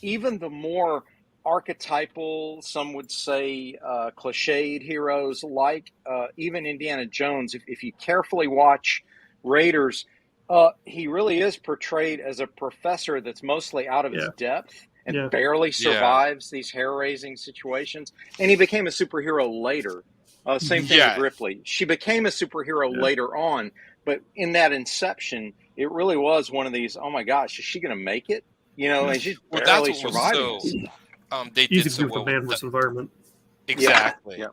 Even the more archetypal, some would say cliched heroes like even Indiana Jones, if you carefully watch Raiders, he really is portrayed as a professor that's mostly out of his depth and barely survives these hair-raising situations. And he became a superhero later. Same thing with Ripley. She became a superhero later on, but in that inception, it really was one of these, oh my gosh, is she going to make it? And she's barely surviving. They easy did to do with the bandwidth environment. Exactly.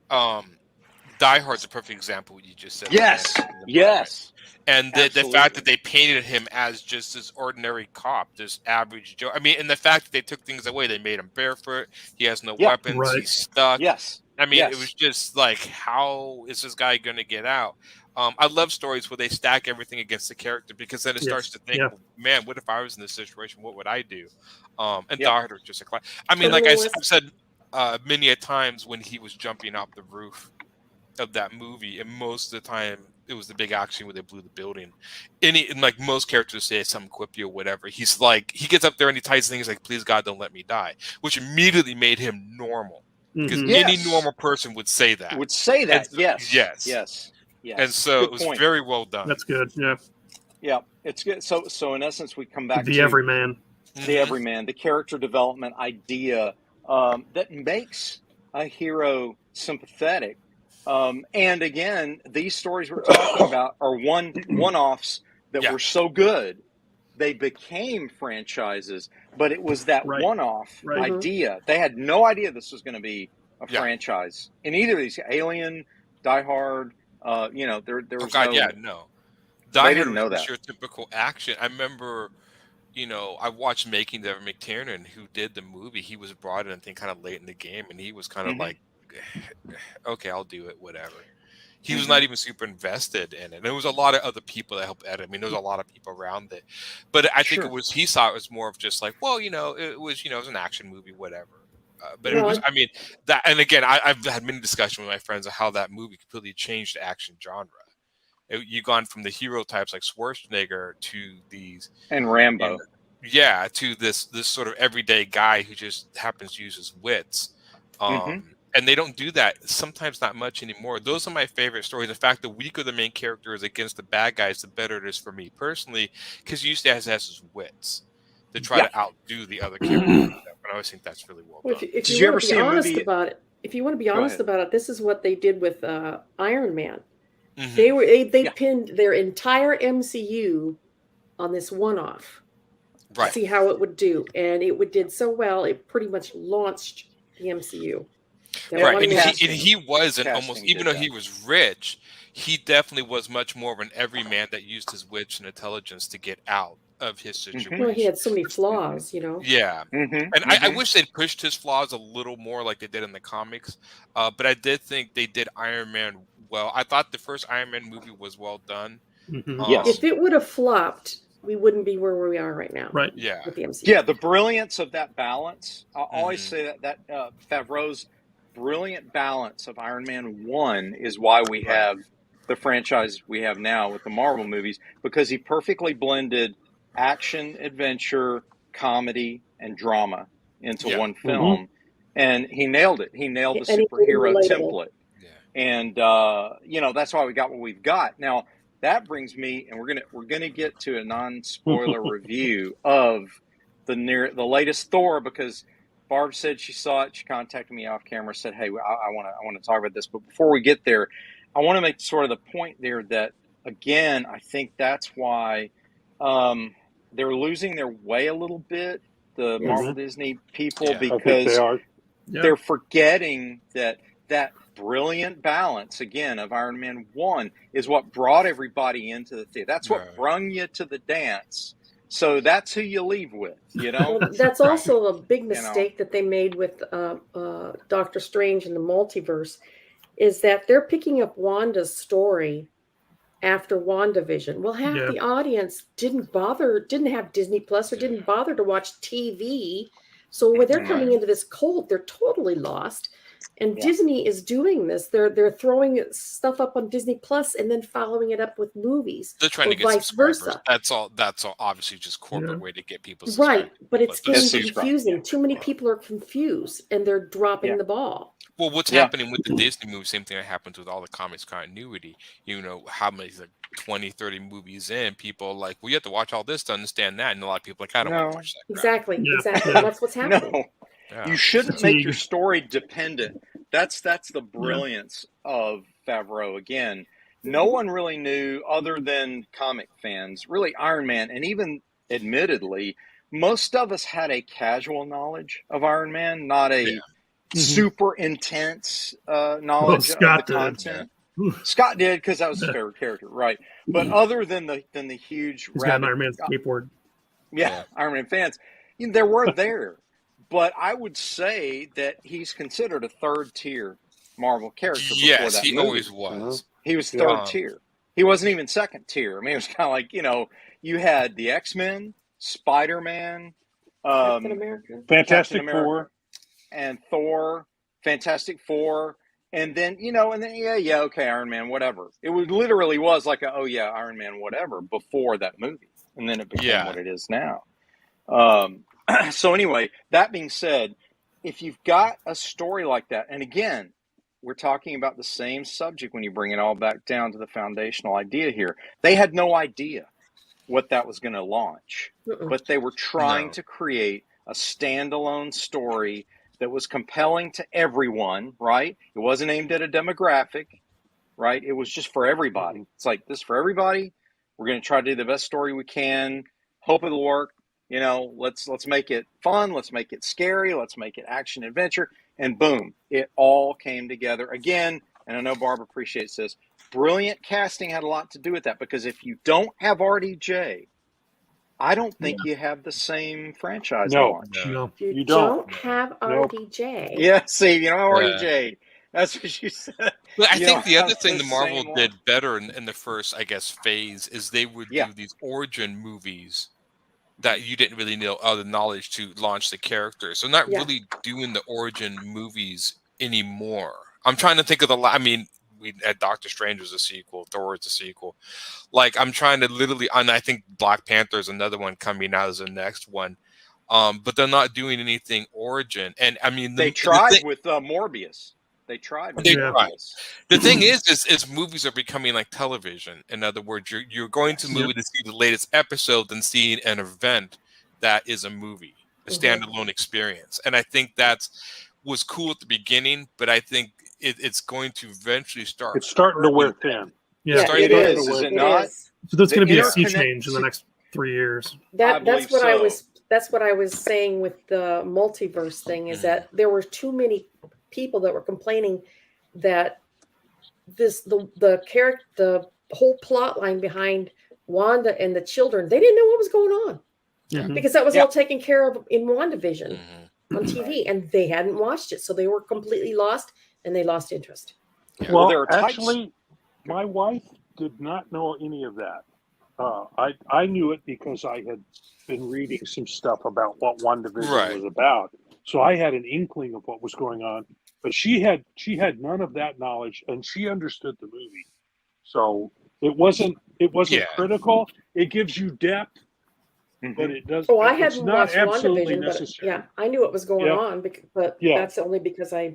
Die Hard's a perfect example of what you just said. Yes, yes. And the fact that they painted him as just this ordinary cop, this average Joe. I mean, and the fact that they took things away, they made him barefoot. He has no weapons. He's stuck. Yes. I mean, it was just like, how is this guy going to get out? I love stories where they stack everything against the character, because then it starts to think, man, what if I was in this situation? What would I do? And Die Hard was just a class. I mean, like I've said many a times, when he was jumping off the roof of that movie, and most of the time it was the big action where they blew the building. And like most characters say some quippy or whatever, he's like, he gets up there and he ties things like, please God, don't let me die, which immediately made him normal. Because any normal person would say that. Yes. And so it was very well done. That's good. Yeah, it's good. So in essence, we come back to the everyman. The everyman, the character development idea that makes a hero sympathetic. And again, these stories we're talking about are one-offs that were so good they became franchises, but it was that one-off idea. They had no idea this was going to be a franchise in either of these. Alien, Die Hard, there was no. Die Hard was your typical action. I remember, I watched Making of McTiernan, who did the movie. He was brought in, I think, kind of late in the game, and he was kind of like, okay, I'll do it, whatever. He was not even super invested in it. There was a lot of other people that helped edit. I mean, there was a lot of people around it, but I think he saw it was more of just like, well, it was an action movie, whatever. But it was, I mean, that, and again, I've had many discussions with my friends of how that movie completely changed the action genre. You've gone from the hero types like Schwarzenegger to these and Rambo, to this sort of everyday guy who just happens to use his wits. And they don't do that sometimes, not much anymore. Those are my favorite stories. In fact, the weaker the main character is against the bad guys, the better it is for me personally, because he usually has his wits to try to outdo the other characters. And I always think that's really well done. If you want to be honest about it, this is what they did with Iron Man. They pinned their entire MCU on this one-off to see how it would do, and it did so well. It pretty much launched the MCU. And he was almost, even though he was rich, he definitely was much more of an everyman that used his wits and intelligence to get out of his situation. Well, he had so many flaws, Yeah. And I wish they'd pushed his flaws a little more like they did in the comics. But I did think they did Iron Man well. I thought the first Iron Man movie was well done. If it would have flopped, we wouldn't be where we are right now. Right. Yeah. With the MCU. Yeah, the brilliance of that balance. I always say that Favreau's brilliant balance of Iron Man 1 is why we have the franchise we have now with the Marvel movies, because he perfectly blended action, adventure, comedy, and drama into one film. And he nailed it. He nailed the superhero template. And that's why we got what we've got. Now, that brings me, and we're gonna get to a non-spoiler review of the latest Thor, because Barb said she saw it. She contacted me off camera, said, hey, I want to talk about this. But before we get there, I want to make sort of the point there that, again, I think that's why they're losing their way a little bit, the Marvel Disney people, because they're forgetting that brilliant balance, again, of Iron Man 1 is what brought everybody into the theater. That's what brung you to the dance. So that's who you leave with, Well, that's also a big mistake that they made with Doctor Strange and the multiverse, is that they're picking up Wanda's story after WandaVision. Well, half the audience didn't have Disney Plus or didn't bother to watch TV. So when they're coming into this cold, they're totally lost. And Disney is doing this. They're throwing stuff up on Disney Plus and then following it up with movies. They're trying to get vice versa. That's all obviously just corporate way to get people right. But it's getting confusing. Too many people are confused and they're dropping the ball. Well, what's happening with the Disney movie, same thing that happens with all the comics continuity. How many 20, 30 movies in, people like, well, you have to watch all this to understand that. And a lot of people are like, I don't want to watch that. Exactly. That's what's happening. No. Yeah. You shouldn't make your story dependent. That's the brilliance of Favreau. Again, no one really knew, other than comic fans, really Iron Man. And even admittedly, most of us had a casual knowledge of Iron Man, not a super intense knowledge of the content. Scott did because that was his favorite character, right? But other than the huge, he's got an Iron Man skateboard. Yeah, Iron Man fans, there were there, but I would say that he's considered a third tier Marvel character. Yes, that he movie. Always was. He was third tier. He wasn't even second tier. I mean, it was kind of like, you had the X-Men, Spider-Man, Captain America, Fantastic Four, and Thor, Fantastic Four, and then okay, Iron Man, whatever. It literally was like Iron Man, whatever, before that movie, and then it became what it is now. So anyway, that being said, if you've got a story like that, and again, we're talking about the same subject when you bring it all back down to the foundational idea here. They had no idea what that was going to launch, but they were trying to create a standalone story that was compelling to everyone, right? It wasn't aimed at a demographic, right? It was just for everybody. It's like, this for everybody. We're going to try to do the best story we can. Hope it'll work. Let's make it fun. Let's make it scary. Let's make it action adventure. And boom, it all came together again. And I know Barb appreciates this. Brilliant casting had a lot to do with that, because if you don't have RDJ, I don't think you have the same franchise launch. No, you don't have RDJ. Yeah, see, you don't have RDJ. That's what you said. But I think the other thing the Marvel did better in the first, I guess, phase is they would do these origin movies that you didn't really know the knowledge to launch the characters. So not really doing the origin movies anymore. I'm trying to think of we had Doctor Strange was a sequel, Thor is a sequel. Like, I'm trying to literally, and I think Black Panther is another one coming out as the next one. But they're not doing anything origin. And I mean, they tried with Morbius. They tried. The thing is movies are becoming like television. In other words, you're going to movie to see the latest episode than seeing an event that is a movie, a standalone experience. And I think was cool at the beginning, but I think it's going to eventually start. It's starting to wear thin. Yeah, it is. Is it not? So there's going to be a sea change in the next 3 years. That's what I was saying with the multiverse thing. Is that there were too many people that were complaining that the whole plot line behind Wanda and the children, they didn't know what was going on because that was all taken care of in WandaVision on TV, and they hadn't watched it, so they were completely lost and they lost interest. Well, actually, my wife did not know any of that. I knew it because I had been reading some stuff about what WandaVision was about. So I had an inkling of what was going on, but she had none of that knowledge, and she understood the movie. So it wasn't critical. It gives you depth, but it doesn't. Oh, I hadn't watched WandaVision, but I knew what was going on, but that's only because I.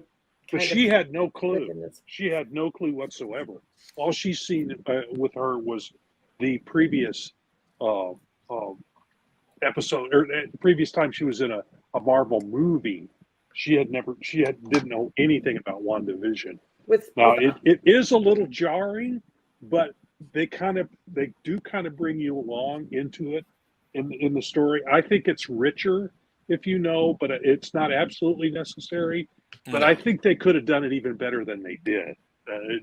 But she had no clue. She had no clue whatsoever. All she's seen with her was the previous episode, or previous time she was in a Marvel movie. She didn't know anything about WandaVision. It is a little jarring, but they do bring you along into it in the story. I think it's richer if you know, but it's not absolutely necessary. But I think they could have done it even better than they did.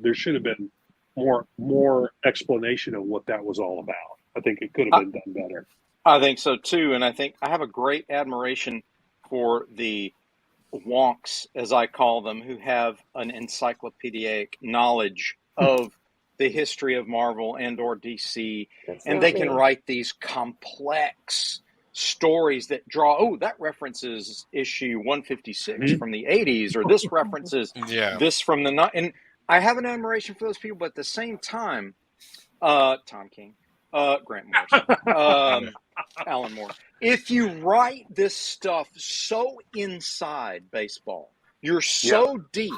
There should have been more explanation of what that was all about. I think it could have been done better. I think so too, and I think I have a great admiration for the wonks, as I call them, who have an encyclopedic knowledge of the history of Marvel and or DC, and they can write these complex stories that draw, that references issue 156 from the 80s, or this references this from the... And I have an admiration for those people, but at the same time, Tom King, Grant Morrison, Alan Moore, if you write this stuff so inside baseball, you're so deep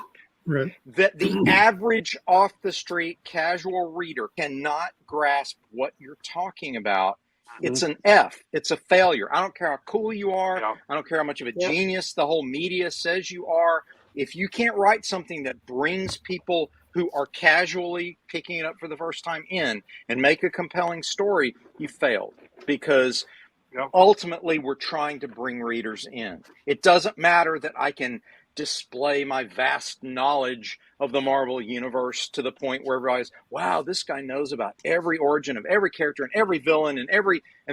that the average off-the-street casual reader cannot grasp what you're talking about. It's an F. It's a failure. I don't care how cool you are. I don't care how much of a genius the whole media says you are. If you can't write something that brings people who are casually picking it up for the first time in and make a compelling story, you failed. Because ultimately we're trying to bring readers in. It doesn't matter that I can display my vast knowledge of the Marvel universe to the point where everybody's, wow, this guy knows about every origin of every character and every villain and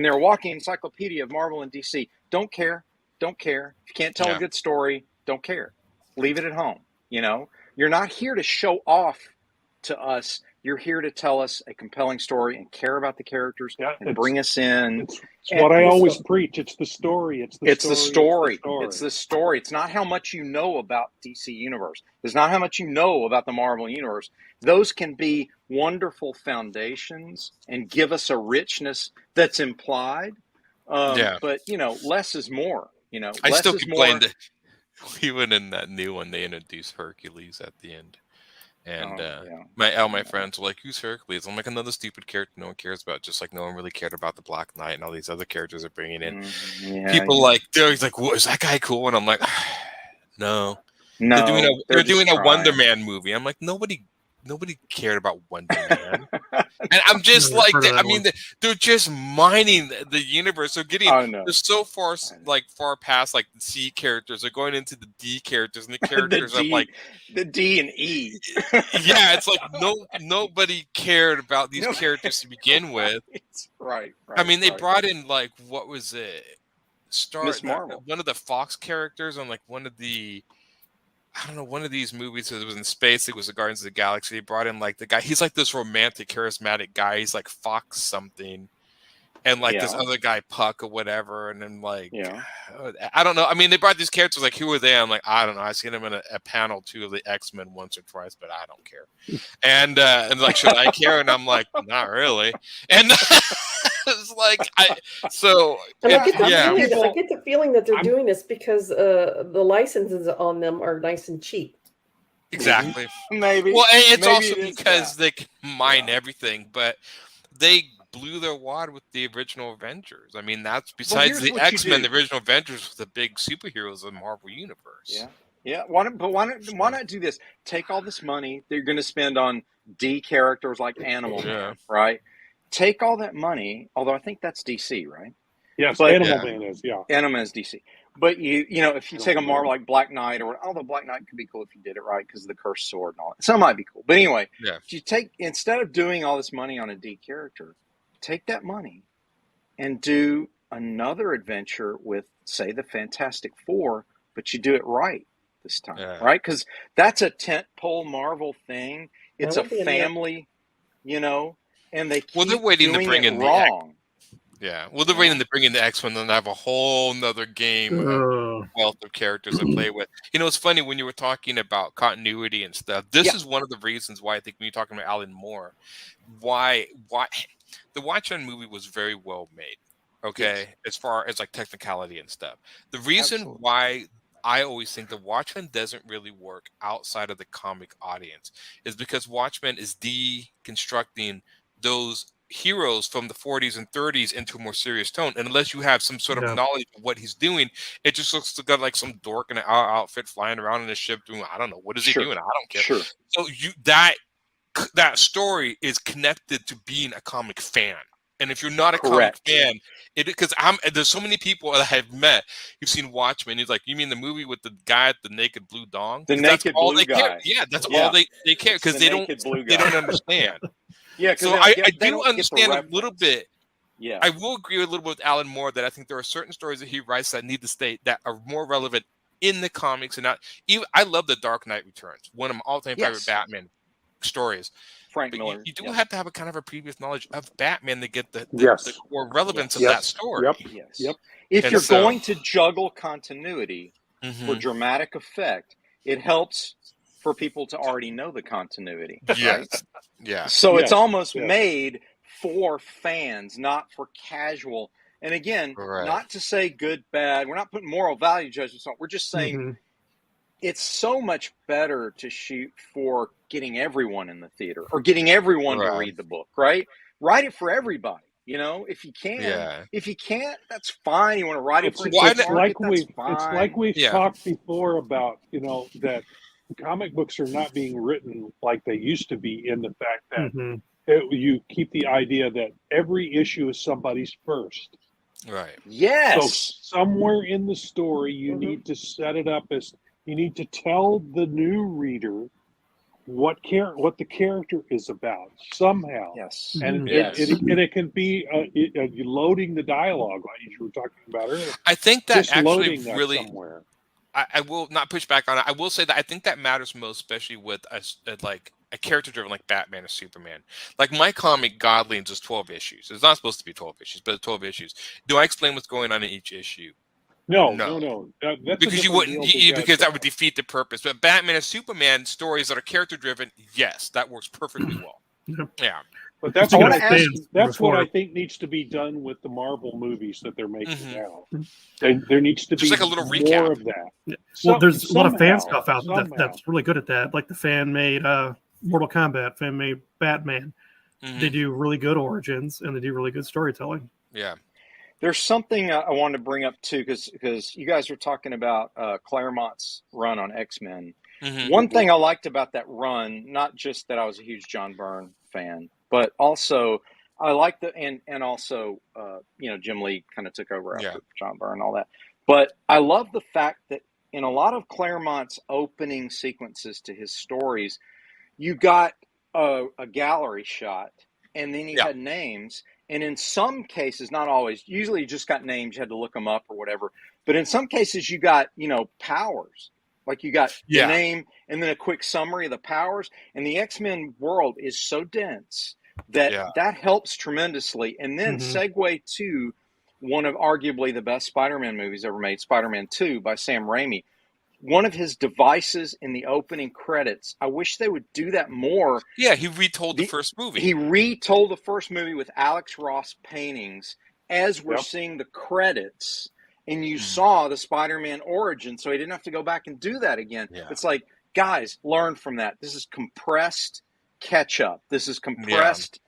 they're a walking encyclopedia of Marvel and DC. Don't care. Don't care. If you can't tell a good story, don't care. Leave it at home. You know, you're not here to show off to us. You're here to tell us a compelling story and care about the characters and bring us in. It's what I always preach. It's the story. It's the story. It's the story. It's not how much you know about DC Universe. It's not how much you know about the Marvel Universe. Those can be wonderful foundations and give us a richness that's implied. But, you know, less is more. You know, I still complain that even in that new one, they introduced Hercules at the end. And my friends were like, who's Hercules? I'm like, another stupid character no one cares about, just like no one really cared about the Black Knight and all these other characters are bringing in. People like, he's like, what, is that guy cool? And I'm like, no. They're doing a Wonder Man movie. I'm like, nobody cared about Wonder Man. And I'm just like, I mean, they're just mining the universe. They're getting, they're so far past like the C characters. They're going into the D characters, and the characters are like the D and E. Yeah, it's like nobody cared about these characters to begin with. Right. I mean, they brought in like, what was it? Miss Marvel. One of the Fox characters on like one of the, I don't know, one of these movies that was in space. It was the Guardians of the Galaxy. They brought in like the guy. He's like this romantic, charismatic guy. He's like Fox something, and like this other guy Puck or whatever. And then like, I don't know. I mean, they brought these characters. Like, who are they? I'm like, I don't know. I've seen them in a panel too of the X-Men once or twice, but I don't care. And like, should I care? And I'm like, not really. And it's like, I get the feeling that they're doing this because the licenses on them are nice and cheap. Exactly. Maybe. Well, it's also because they can mine everything, but they blew their wad with the original Avengers. I mean, that's besides the X-Men, the original Avengers were the big superheroes of the Marvel Universe. Yeah. Why not do this? Take all this money they're going to spend on D characters like Animal Man, right? Take all that money, although I think that's DC, right? Yes, Animal Man is, Animal Man is DC. But you know, if you take a Marvel like Black Knight, although Black Knight could be cool if you did it right because of the cursed sword and all that. Some might be cool. But anyway, if you instead of doing all this money on a D character, take that money and do another adventure with, say, the Fantastic Four, but you do it right this time, right? Because that's a tentpole Marvel thing. It's a family, you know, and they keep they're waiting doing to bring it in wrong. they're waiting to bring in the X-Men and have a whole nother game of wealth of characters to play with. You know, it's funny when you were talking about continuity and stuff. This is one of the reasons why I think when you're talking about Alan Moore, why the Watchmen movie was very well made. Okay, as far as like technicality and stuff. The reason why I always think the Watchmen doesn't really work outside of the comic audience is because Watchmen is deconstructing those heroes from the 40s and 30s into a more serious tone. And unless you have some sort of knowledge of what he's doing, it just looks like some dork in an outfit flying around in a ship doing, I don't know, what is he doing? I don't care. So that story is connected to being a comic fan. And if you're not a comic fan, because there's so many people that I've met who've seen Watchmen. He's like, you mean the movie with the guy at the naked blue dong? The naked blue guy. Care. Yeah, that's all they care because they don't understand. So I do understand a little bit. Yeah, I will agree a little bit with Alan Moore that I think there are certain stories that he writes that need to stay that are more relevant in the comics and not. Even I love The Dark Knight Returns, one of my all-time favorite Batman stories. Frank Miller. You do have to have a kind of a previous knowledge of Batman to get the core relevance of that story. If you're going to juggle continuity for dramatic effect, it helps for people to already know the continuity. So it's almost made for fans, not for casual. And again, not to say good, bad. We're not putting moral value judgments on. We're just saying it's so much better to shoot for getting everyone in the theater or getting everyone to read the book, right? Write it for everybody, you know, if you can. If you can't, that's fine. You want to write it for it's like we've talked before about, you know, that comic books are not being written like they used to be, in the fact that you keep the idea that every issue is somebody's first. Right. Yes. So somewhere in the story, you need to set it up as You need to tell the new reader what the character is about somehow. Yes. And it can be loading the dialogue like you were talking about earlier. I think that just actually loading that really somewhere. I will not push back on it. I will say that I think that matters most, especially with a character driven like Batman or Superman. Like my comic Godlings is 12 issues. It's not supposed to be 12 issues, but it's 12 issues. Do I explain what's going on in each issue? No. That's because you wouldn't, because that would defeat the purpose. But Batman and Superman stories that are character driven, yes, that works perfectly well. Yeah. But that's what I think needs to be done with the Marvel movies that they're making now. There needs to be like a little more recap of that. Yeah. Well, there's a lot of fan stuff out that's really good at that. Like the fan-made Mortal Kombat, fan-made Batman. They do really good origins, and they do really good storytelling. Yeah. There's something I wanted to bring up too, because you guys were talking about Claremont's run on X-Men. One thing I liked about that run, not just that I was a huge John Byrne fan, but also I liked and also Jim Lee kind of took over after John Byrne and all that. But I love the fact that in a lot of Claremont's opening sequences to his stories, you got a gallery shot, and then you had names. And in some cases, not always, usually you just got names, you had to look them up or whatever. But in some cases, you got, powers. Like you got the name and then a quick summary of the powers. And the X-Men world is so dense that helps tremendously. And then segue to one of arguably the best Spider-Man movies ever made, Spider-Man 2 by Sam Raimi. One of his devices in the opening credits, I wish they would do that more. Yeah, he retold the first movie. He retold the first movie with Alex Ross paintings as we're seeing the credits. And you saw the Spider-Man origin, so he didn't have to go back and do that again. Yeah. It's like, guys, learn from that. This is compressed catch-up. This is compressed,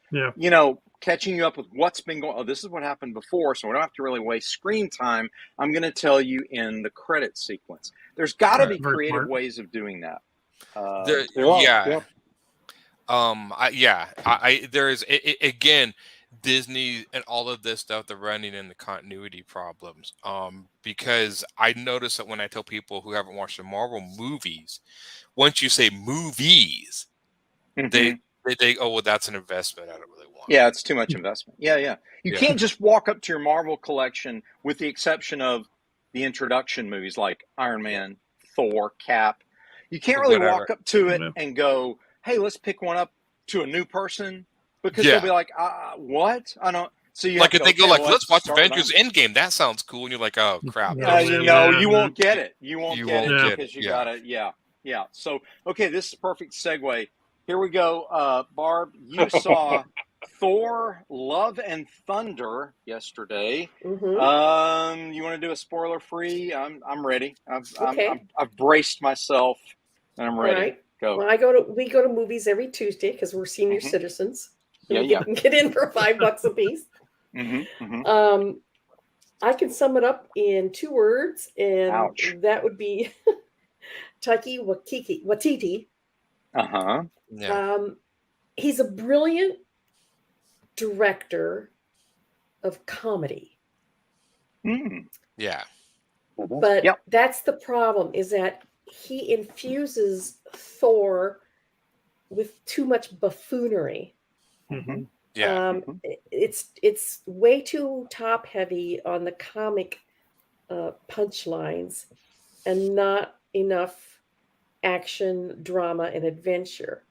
catching you up with what's been going on. Oh, this is what happened before, so we don't have to really waste screen time. I'm going to tell you in the credit sequence. There's got to be creative ways of doing that. There is, again, Disney and all of this stuff, they're running into continuity problems. Because I notice that when I tell people who haven't watched the Marvel movies, once you say movies, they oh, well, that's an investment I don't really want. Yeah, it's too much investment. Yeah. You can't just walk up to your Marvel collection, with the exception of the introduction movies like Iron Man, Thor, Cap. You can't really walk up to it and go, hey, let's pick one up to a new person, because they'll be like, what? I don't. So you like if they go like, let's watch Avengers Endgame. That sounds cool, and you're like, oh crap. You won't get it. You won't get it because you gotta. Yeah. So this is a perfect segue. Here we go, Barb. You saw Thor: Love and Thunder yesterday. You want to do a spoiler-free? I'm ready. I've braced myself, and I'm ready. Right. Go. Well, we go to movies every Tuesday because we're senior citizens. You can get in for $5 a piece. I can sum it up in 2 words, and that would be Taika Waititi. He's a brilliant director of comedy. But that's the problem, is that he infuses Thor with too much buffoonery. It's way too top heavy on the comic punchlines and not enough action, drama, and adventure.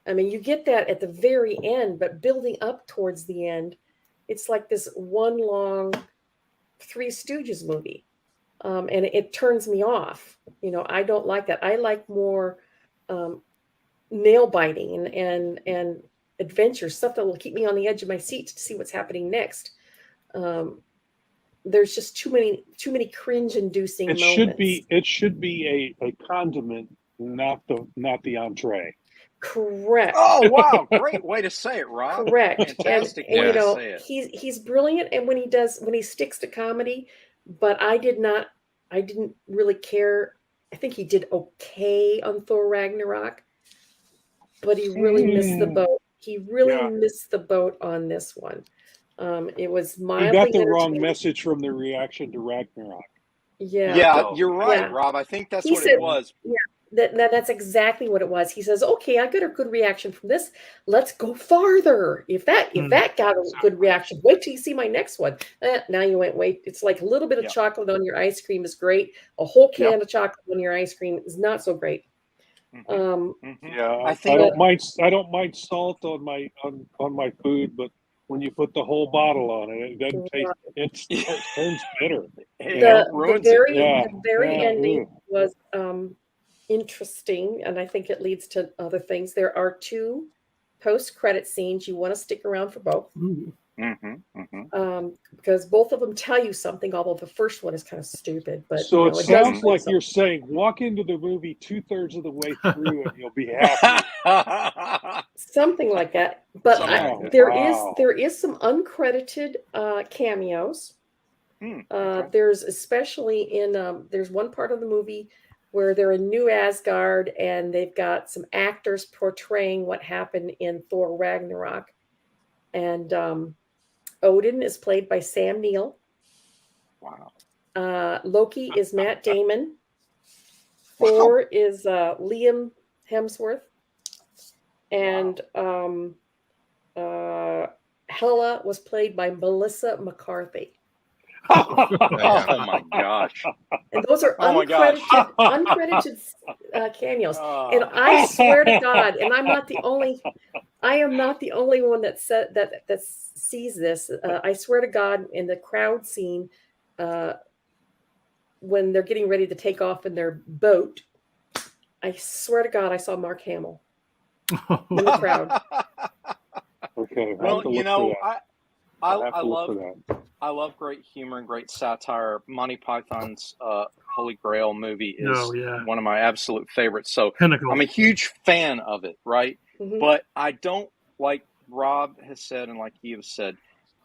I mean, you get that at the very end, but building up towards the end, it's like this one long Three Stooges movie. And it turns me off. I don't like that. I like more nail biting and adventure, stuff that will keep me on the edge of my seat to see what's happening next. There's just too many cringe-inducing moments. It should be a condiment, not the entree. Correct. Oh wow, great way to say it, Rob. Correct. Fantastic and way to say it. He's brilliant, and when he sticks to comedy, but I didn't really care. I think he did okay on Thor Ragnarok, but he really missed the boat. He really missed the boat on this one. It was mildly He got the wrong message from the reaction to Ragnarok. Yeah, you're right, Rob. I think that's what it was. Yeah. That's exactly what it was. He says, "Okay, I got a good reaction from this. Let's go farther. If that got a good reaction, wait till you see my next one." Now you wait. It's like a little bit of chocolate on your ice cream is great. A whole can of chocolate on your ice cream is not so great. Yeah, I don't mind salt on my food, but when you put the whole bottle on it, it doesn't taste. It turns bitter. The very ending was interesting, and I think it leads to other things. There are 2 post-credit scenes. You want to stick around for both, because both of them tell you something. Although the first one is kind of stupid, but so it sounds like you're saying walk into the movie 2/3 of the way through, and you'll be happy. Something like that. But there is some uncredited cameos. There's especially in there's one part of the movie where they're in New Asgard, and they've got some actors portraying what happened in Thor Ragnarok. And Odin is played by Sam Neill. Wow. Loki is Matt Damon. Thor is Liam Hemsworth. And Hela was played by Melissa McCarthy. Oh my gosh! And those are uncredited cameos. And I swear to God, and I am not the only one that said that sees this. I swear to God, in the crowd scene, when they're getting ready to take off in their boat, I swear to God, I saw Mark Hamill in the crowd. Okay. Well, I love great humor and great satire. Monty Python's Holy Grail movie is one of my absolute favorites. So I'm a huge fan of it, right? But I don't, like Rob has said and like you have said,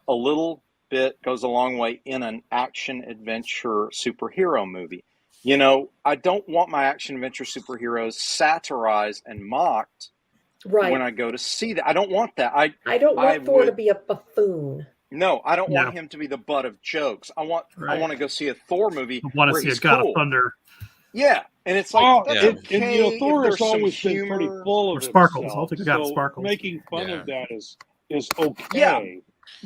a little bit goes a long way in an action-adventure superhero movie. I don't want my action-adventure superheroes satirized and mocked when I go to see that. I don't want that. I don't want Thor to be a buffoon. No, I don't want him to be the butt of jokes. I want to go see a Thor movie. I want to see a God of Thunder. Yeah, and it's like Thor has always been pretty full of sparkles. I'll take a God of sparkles. Making fun of that is okay. Yeah,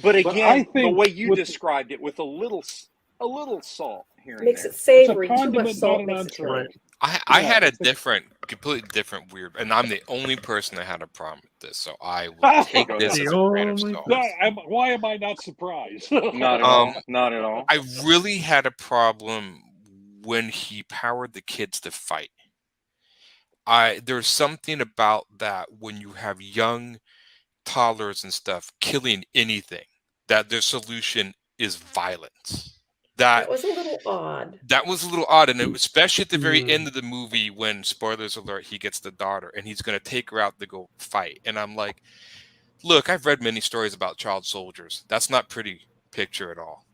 but again, the way you described it, with a little salt here makes it savory. Too much salt makes it right. I had a completely different weird, and I'm the only person that had a problem with this, so I will take this as a grain of salt. Why am I not surprised? Not at all. Not at all. I really had a problem when he powered the kids to fight. There's something about that when you have young toddlers and stuff killing anything, that their solution is violence. That was a little odd. That was a little odd, and especially at the very end of the movie when, spoilers alert, he gets the daughter and he's going to take her out to go fight. And I'm like, look, I've read many stories about child soldiers. That's not pretty picture at all.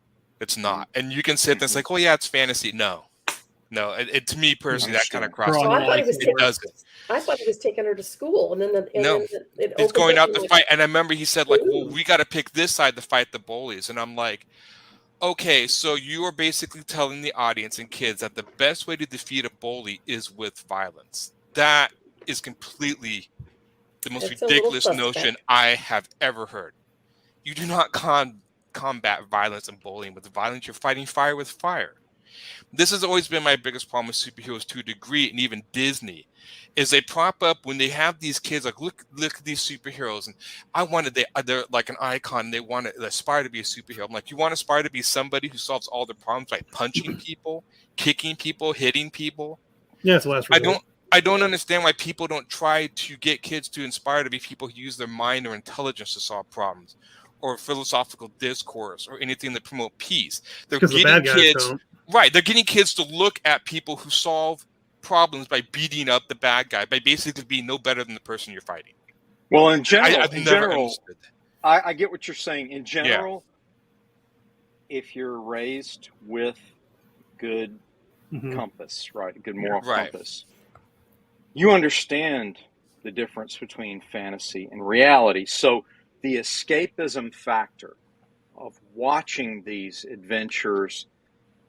It's not. And you can sit there and say, oh yeah, it's fantasy. No, it to me personally, that kind of crosses the line. It doesn't. I thought he was taking her to school, and then it's going out to fight. And I remember he said, like, well, we got to pick this side to fight the bullies. And I'm like, okay, so you are basically telling the audience and kids that the best way to defeat a bully is with violence. That is completely the most ridiculous notion I have ever heard. You do not combat violence and bullying with violence. You're fighting fire with fire. This has always been my biggest problem with superheroes to a degree, and even Disney, is they prop up when they have these kids like, look at these superheroes, and they're like an icon. They want to aspire to be a superhero. I'm like, you want to aspire to be somebody who solves all the problems by punching people, kicking people, hitting people? Yeah, it's the last resort. I don't understand why people don't try to get kids to inspire to be people who use their mind or intelligence to solve problems, or philosophical discourse, or anything that promote peace. They're getting kids. Right, they're getting kids to look at people who solve problems by beating up the bad guy, by basically being no better than the person you're fighting. Well, in general, I get what you're saying. In general, if you're raised with good compass, right, a good moral compass, you understand the difference between fantasy and reality. So the escapism factor of watching these adventures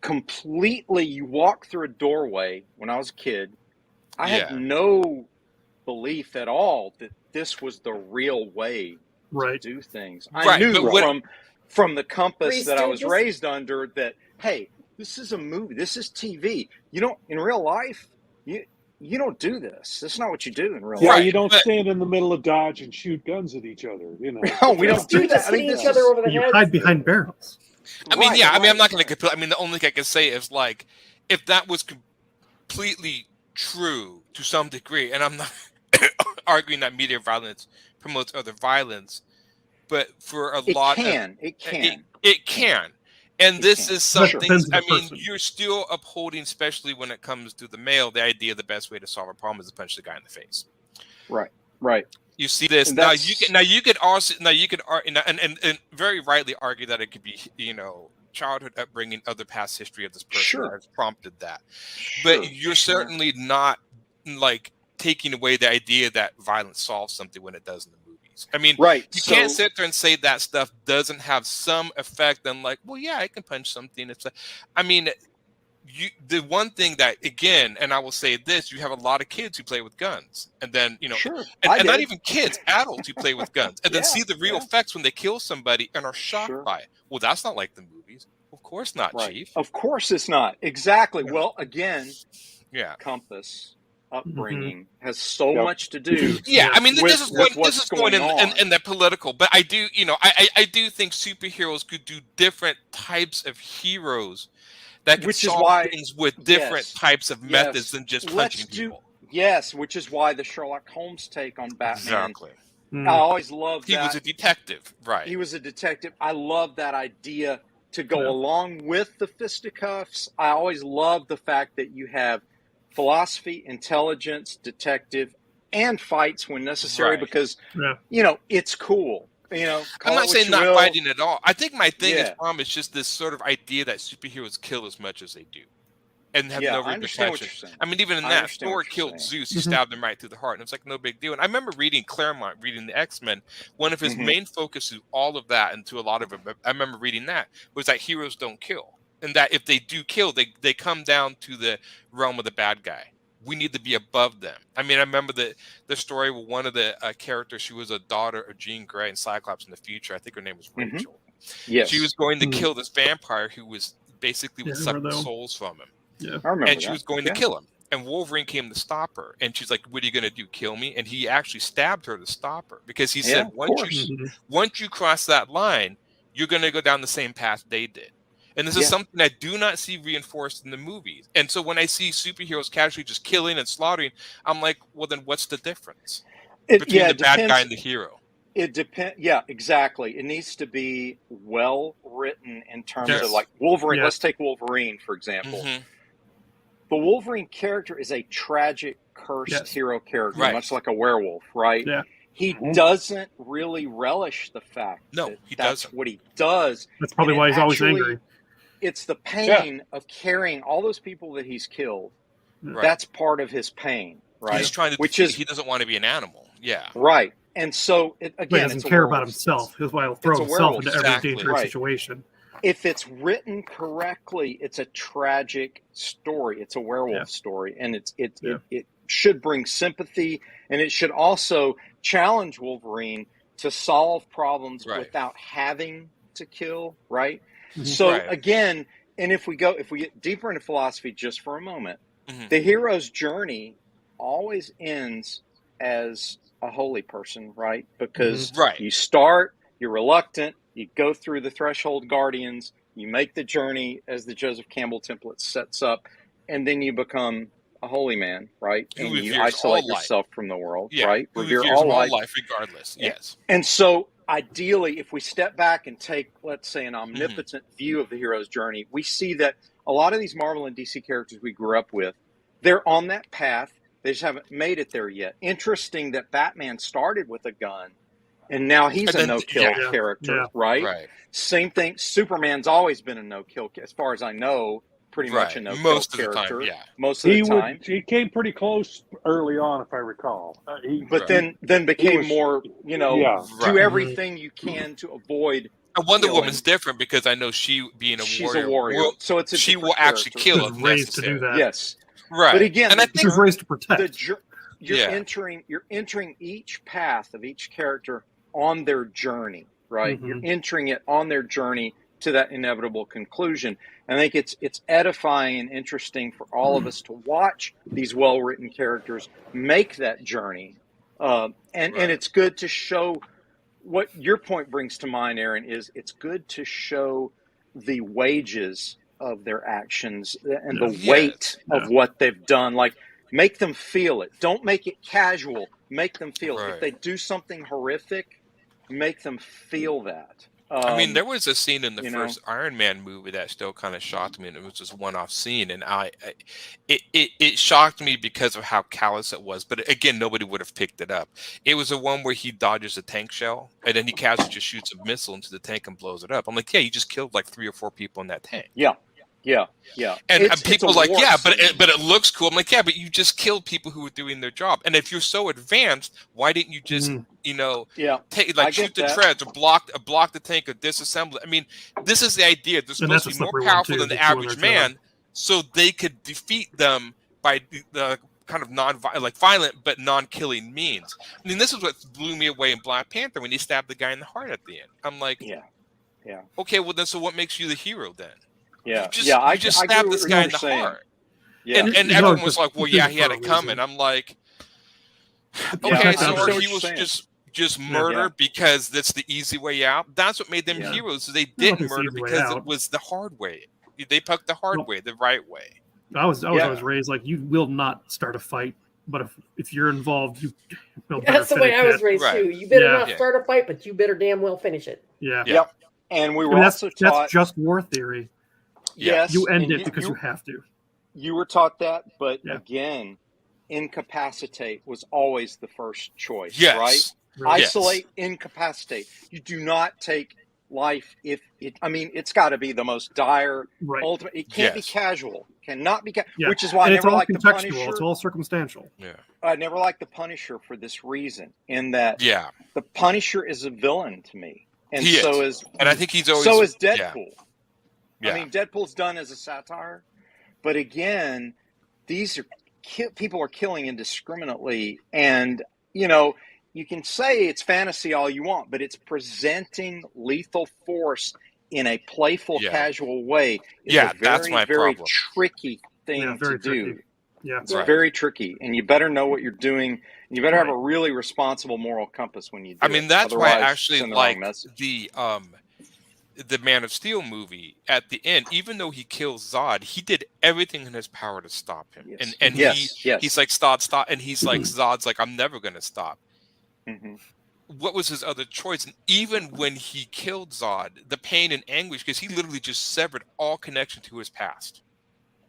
completely, you walk through a doorway when I was a kid. I had no belief at all that this was the real way to do things. I knew from the compass that I was raised under that, hey, this is a movie. This is TV. You don't, in real life, you don't do this. That's not what you do in real life. Yeah, you don't stand in the middle of Dodge and shoot guns at each other. You know, no, we don't do that. Each other over the you heads. hide behind barrels. I mean, yeah. I mean, I'm not going to. I mean, the only thing I can say is like, if that was completely true to some degree, and I'm not arguing that media violence promotes other violence, but for a lot, it can. And this is something, I mean, you're still upholding, especially when it comes to the male, the idea the best way to solve a problem is to punch the guy in the face. Right. You see this now. You could and very rightly argue that it could be, you know, childhood upbringing, other past history of this person that has prompted that. But you're certainly not like taking away the idea that violence solves something when it doesn't. I mean, you can't sit there and say that stuff doesn't have some effect on like, well, yeah, I can punch something. It's I mean, the one thing that, again, and I will say this, you have a lot of kids who play with guns and then, you know, and not even kids, adults who play with guns and then see the real effects when they kill somebody and are shocked by it. Well, that's not like the movies. Of course not, Chief. Of course it's not. Exactly. Well, again, compass. Upbringing has so much to do. I mean, this is going in the political, but I do, you know, I do think superheroes could do different types of heroes that can solve things with different types of methods than just punching people. Which is why the Sherlock Holmes take on Batman. Exactly. I always loved that. He was a detective, right? He was a detective. I love that idea to go along with the fisticuffs. I always love the fact that you have philosophy, intelligence, detective, and fights when necessary because, you know, it's cool. You know, I'm not saying not fighting at all. I think my thing is just this sort of idea that superheroes kill as much as they do and have no repercussions. I mean, even in that, Thor killed Zeus. He stabbed him right through the heart. And it's like no big deal. And I remember reading Claremont, reading the X-Men. One of his main focus is all of that, and to a lot of it, I remember reading that, was that heroes don't kill. And that if they do kill, they come down to the realm of the bad guy. We need to be above them. I mean, I remember the story with one of the characters. She was a daughter of Jean Grey and Cyclops in the future. I think her name was Rachel. Yes. She was going to kill this vampire who was basically sucking souls from him. Yeah, I remember and she was going to kill him. And Wolverine came to stop her. And she's like, what are you going to do, kill me? And he actually stabbed her to stop her. Because he said, once you cross that line, you're going to go down the same path they did. And this is something I do not see reinforced in the movies. And so when I see superheroes casually just killing and slaughtering, I'm like, well, then what's the difference between the bad guy and the hero? It depends. Yeah, exactly. It needs to be well written in terms of like Wolverine. Let's take Wolverine, for example. The Wolverine character is a tragic, cursed hero character, much like a werewolf, right? Yeah. He doesn't really relish the fact that that's what he does. That's probably why he's always angry. It's the pain of carrying all those people that he's killed. Right. That's part of his pain, right? He's trying to he doesn't want to be an animal. Yeah. Right. And so, he doesn't care about himself. That's why he'll throw himself into every dangerous situation. If it's written correctly, it's a tragic story. It's a werewolf story. And it should bring sympathy, and it should also challenge Wolverine to solve problems without having to kill, right? So again, and if we get deeper into philosophy just for a moment, the hero's journey always ends as a holy person, right? Because you start, you're reluctant, you go through the threshold guardians, you make the journey as the Joseph Campbell template sets up, and then you become a holy man, right? And you isolate yourself from the world, right? Revere all life regardless, And so ideally, if we step back and take, let's say, an omnipotent view of the hero's journey, we see that a lot of these Marvel and DC characters we grew up with, they're on that path. They just haven't made it there yet. Interesting that Batman started with a gun, and now he's a no-kill character, right? Same thing. Superman's always been a no-kill, as far as I know, pretty much a no-kill character. Most of the time. He came pretty close early on, if I recall. Then became more, do everything you can to avoid Wonder Woman's different because I know she's a warrior. So it's she will actually kill if raised to do that. Yes, right. But again, and I think she was raised to protect. You're entering each path of each character on their journey, right? Mm-hmm. You're entering it on their journey to that inevitable conclusion. I think it's edifying and interesting for all of us to watch these well-written characters make that journey. And it's good to show what your point brings to mind, Aaron, is it's good to show the wages of their actions and the weight of what they've done. Like, make them feel it. Don't make it casual. Make them feel it. If they do something horrific, make them feel that. I mean, there was a scene in the first Iron Man movie that still kind of shocked me, and it was just one-off scene, and it shocked me because of how callous it was. But again, nobody would have picked it up. It was the one where he dodges a tank shell, and then he casually just shoots a missile into the tank and blows it up. I'm like, yeah, you just killed like 3 or 4 people in that tank. Yeah. And people are like, yeah, but it looks cool. I'm like, yeah, but you just killed people who were doing their job. And if you're so advanced, why didn't you just, shoot the treads or block the tank or disassemble it? I mean, this is the idea. They're supposed to be more powerful than the average man, so they could defeat them by the kind of violent but non-killing means. I mean, this is what blew me away in Black Panther when he stabbed the guy in the heart at the end. I'm like, yeah. Okay, well then, so what makes you the hero then? Yeah, you just stabbed this guy in the heart. Yeah. And everyone was like, well, yeah, he had it coming. I'm like, okay, so he was just murder because that's the easy way out. That's what made them heroes. So they didn't murder because it was the hard way. They picked the hard way, the right way. I was always raised like, you will not start a fight, but if you're involved, you will. That's the way I was raised too. You better not start a fight, but you better damn well finish it. Yeah. Yep. And we were also taught that's just war theory. Yes, you end it because you have to. You were taught that, but again, incapacitate was always the first choice, right? Isolate, incapacitate. You do not take life it's got to be the most dire, ultimate. It can't be casual. Cannot be which is why I never liked the Punisher. It's all circumstantial. Yeah. I never liked the Punisher for this reason, in that the Punisher is a villain to me, and and I think he's always so is Deadpool. Yeah. I mean, Deadpool's done as a satire, but again, these are people are killing indiscriminately, and you can say it's fantasy all you want, but it's presenting lethal force in a playful, casual way. It's a very, that's my very problem. Tricky thing to do. Yeah, it's very tricky, and you better know what you're doing. You better have a really responsible moral compass when you do. I mean, that's why I actually like the Man of Steel movie at the end. Even though he kills Zod, he did everything in his power to stop him. And he's like, stop, and he's like, Zod's like, I'm never going to stop. Mm-hmm. What was his other choice? And even when he killed Zod, the pain and anguish, because he literally just severed all connection to his past.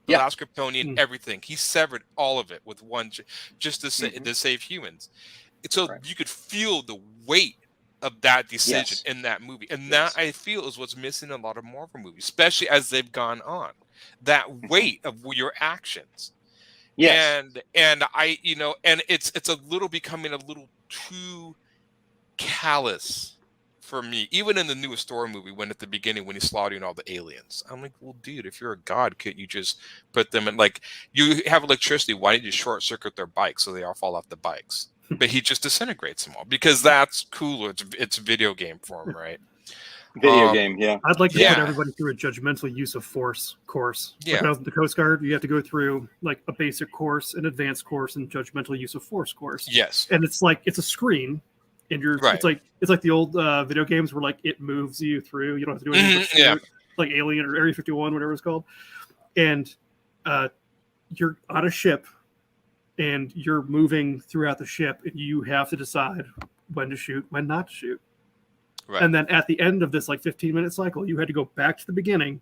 The last Kryptonian, everything. He severed all of it with one, just to save humans. So you could feel the weight of that decision in that movie, and that I feel is what's missing in a lot of Marvel movies, especially as they've gone on. That weight of your actions, and I, and it's a little becoming a little too callous for me. Even in the newest Thor movie, when at the beginning when he's slaughtering all the aliens, I'm like, well, dude, if you're a god, couldn't you just put them in, like, you have electricity? Why did you short circuit their bikes so they all fall off the bikes? But he just disintegrates them all because that's cooler. It's a video game form, right? Video game, I'd like to put everybody through a judgmental use of force course. Yeah. Like I was in the Coast Guard, you have to go through like a basic course, an advanced course, and judgmental use of force course. Yes. And it's like it's a screen, and you're it's like the old video games where like it moves you through. You don't have to do anything. Like Alien or Area 51, whatever it's called. And you're on a ship. And you're moving throughout the ship, and you have to decide when to shoot, when not to shoot. Right. And then at the end of this like 15-minute cycle, you had to go back to the beginning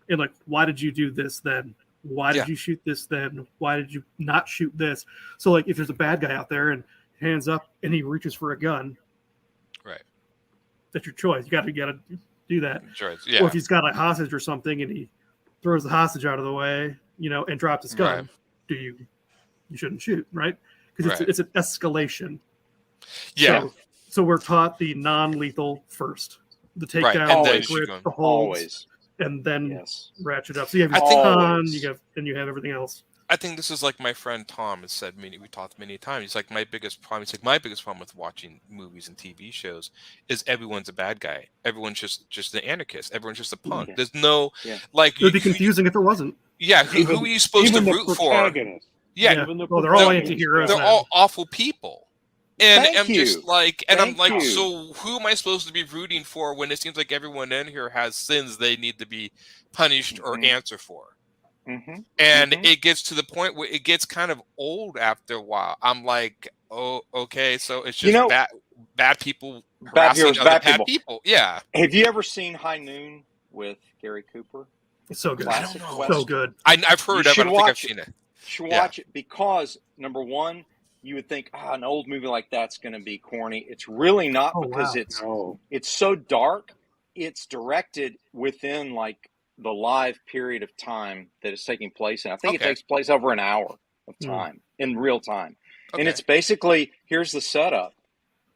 and like, why did you do this then? Why did you shoot this then? Why did you not shoot this? So like if there's a bad guy out there and hands up and he reaches for a gun, right? That's your choice. You gotta do that. Choice. Yeah. Or if he's got a hostage or something and he throws the hostage out of the way, and drops his gun, you shouldn't shoot, right? Because it's an escalation. Yeah. So we're taught the non-lethal first. the takedown, right. the grip, the holds, and then ratchet up. So you have your con, you have everything else. I think this is like my friend Tom has said we talked many times. He's like, my biggest problem with watching movies and TV shows is everyone's a bad guy. Everyone's just an anarchist. Everyone's just a punk. There's no like. It would be confusing if it wasn't. Yeah, who are you supposed to root for? Yeah, they're all anti-heroes. They're all awful people. And I'm just like, so who am I supposed to be rooting for when it seems like everyone in here has sins they need to be punished or answer for? And it gets to the point where it gets kind of old after a while. I'm like, oh, okay, so it's just bad people harassing other bad people. Yeah. Have you ever seen High Noon with Gary Cooper? It's so good. Classic I don't know. So good. I've heard of it. I don't think I've seen it. You should watch it because, number one, you would think, an old movie like that's going to be corny. It's really not because it's so dark. It's directed within like the live period of time that it's taking place in. I think it takes place over an hour of time in real time. And it's basically, here's the setup.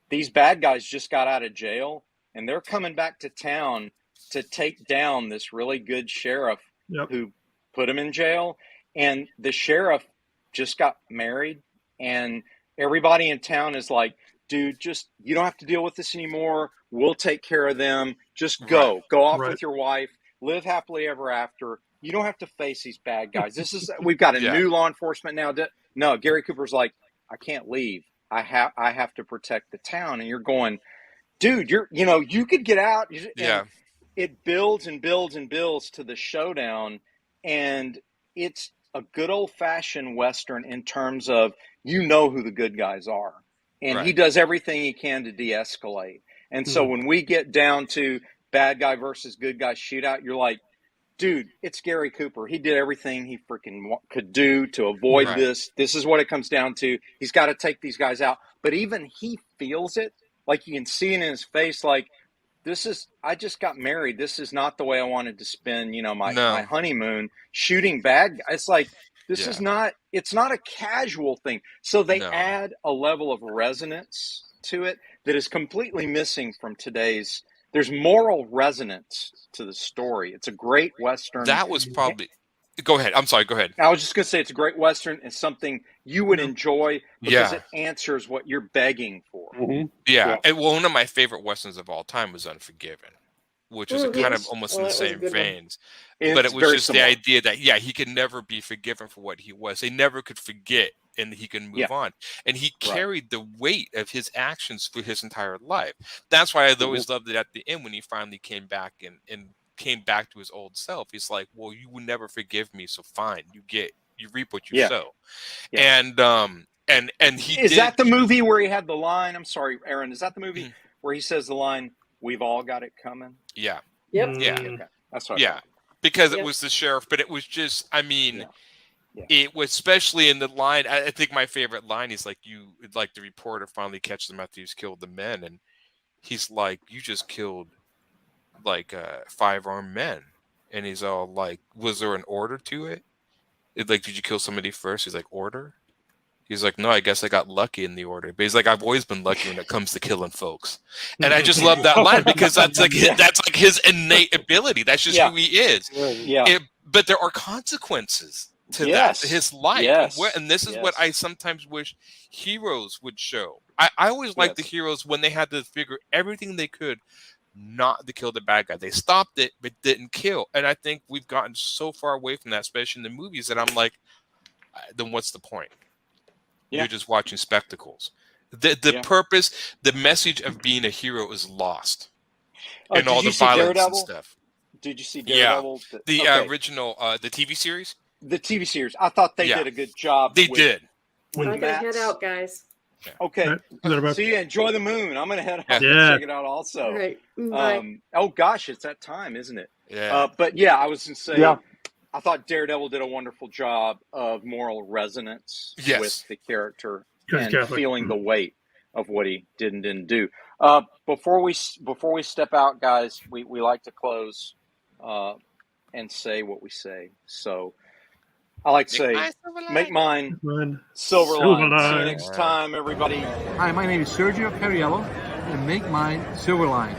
These bad guys just got out of jail and they're coming back to town to take down this really good sheriff who put him in jail. And the sheriff just got married and everybody in town is like, dude, you don't have to deal with this anymore. We'll take care of them. Just go off with your wife. Live happily ever after. You don't have to face these bad guys. We've got a new law enforcement now. No, Gary Cooper's like, I can't leave. I have to protect the town. And you're going, dude, you could get out. And it builds and builds and builds to the showdown. And it's a good old fashioned Western in terms of, who the good guys are. And he does everything he can to de-escalate. And so when we get down to bad guy versus good guy shootout, you're like, dude, it's Gary Cooper. He did everything he freaking could do to avoid this. This is what it comes down to. He's got to take these guys out. But even he feels it. Like you can see it in his face. Like, I just got married. This is not the way I wanted to spend, my honeymoon shooting bad guys. It's like, it's not a casual thing. So they add a level of resonance to it that is completely missing from today's. There's moral resonance to the story. It's a great Western. That was probably... Go ahead. I'm sorry. Go ahead. I was just going to say it's a great Western. It's something you would enjoy because it answers what you're begging for. Yeah. And one of my favorite Westerns of all time was Unforgiven, which is kind of almost in the same veins. But it was just the idea that, he could never be forgiven for what he was. They never could forget. And he can move on. And he carried the weight of his actions through his entire life. That's why I always loved it at the end when he finally came back and came back to his old self. He's like, well, you will never forgive me, so fine. You reap what you sow. And he Is that the movie where he had the line? I'm sorry, Aaron. Is that the movie where he says the line, "We've all got it coming"? Yeah. Yep. Yeah. Okay. That's what because it was the sheriff, but it was just, it was especially in the line. I think my favorite line is like, the reporter finally catches them after he's killed the men. And he's like, you just killed 5 armed men. And he's all like, was there an order to it? Did you kill somebody first? He's like, order? He's like, no, I guess I got lucky in the order. But he's like, I've always been lucky when it comes to killing folks. And I just love that line because that's like his innate ability. That's just who he is. But there are consequences to that, to his life. And this is what I sometimes wish heroes would show. I always liked the heroes when they had to figure everything they could not to kill the bad guy. They stopped it, but didn't kill. And I think we've gotten so far away from that, especially in the movies, that I'm like, then what's the point? You're just watching spectacles. The purpose, the message of being a hero is lost in all the violence and stuff. Did you see Daredevil? The original, the TV series? The TV series. I thought they did a good job. They did. I'm going to head out, guys. Okay. See you. Enjoy the moon. I'm going to head out and check it out also. All right. Bye. Oh, gosh. It's that time, isn't it? Yeah. But I was going to say, I thought Daredevil did a wonderful job of moral resonance with the character and feeling the weight of what he did and didn't do. Before we step out, guys, we like to close and say what we say. So I like to say, make mine Silverline. See you next time, everybody. Hi, my name is Sergio Cariello, and make mine Silverline.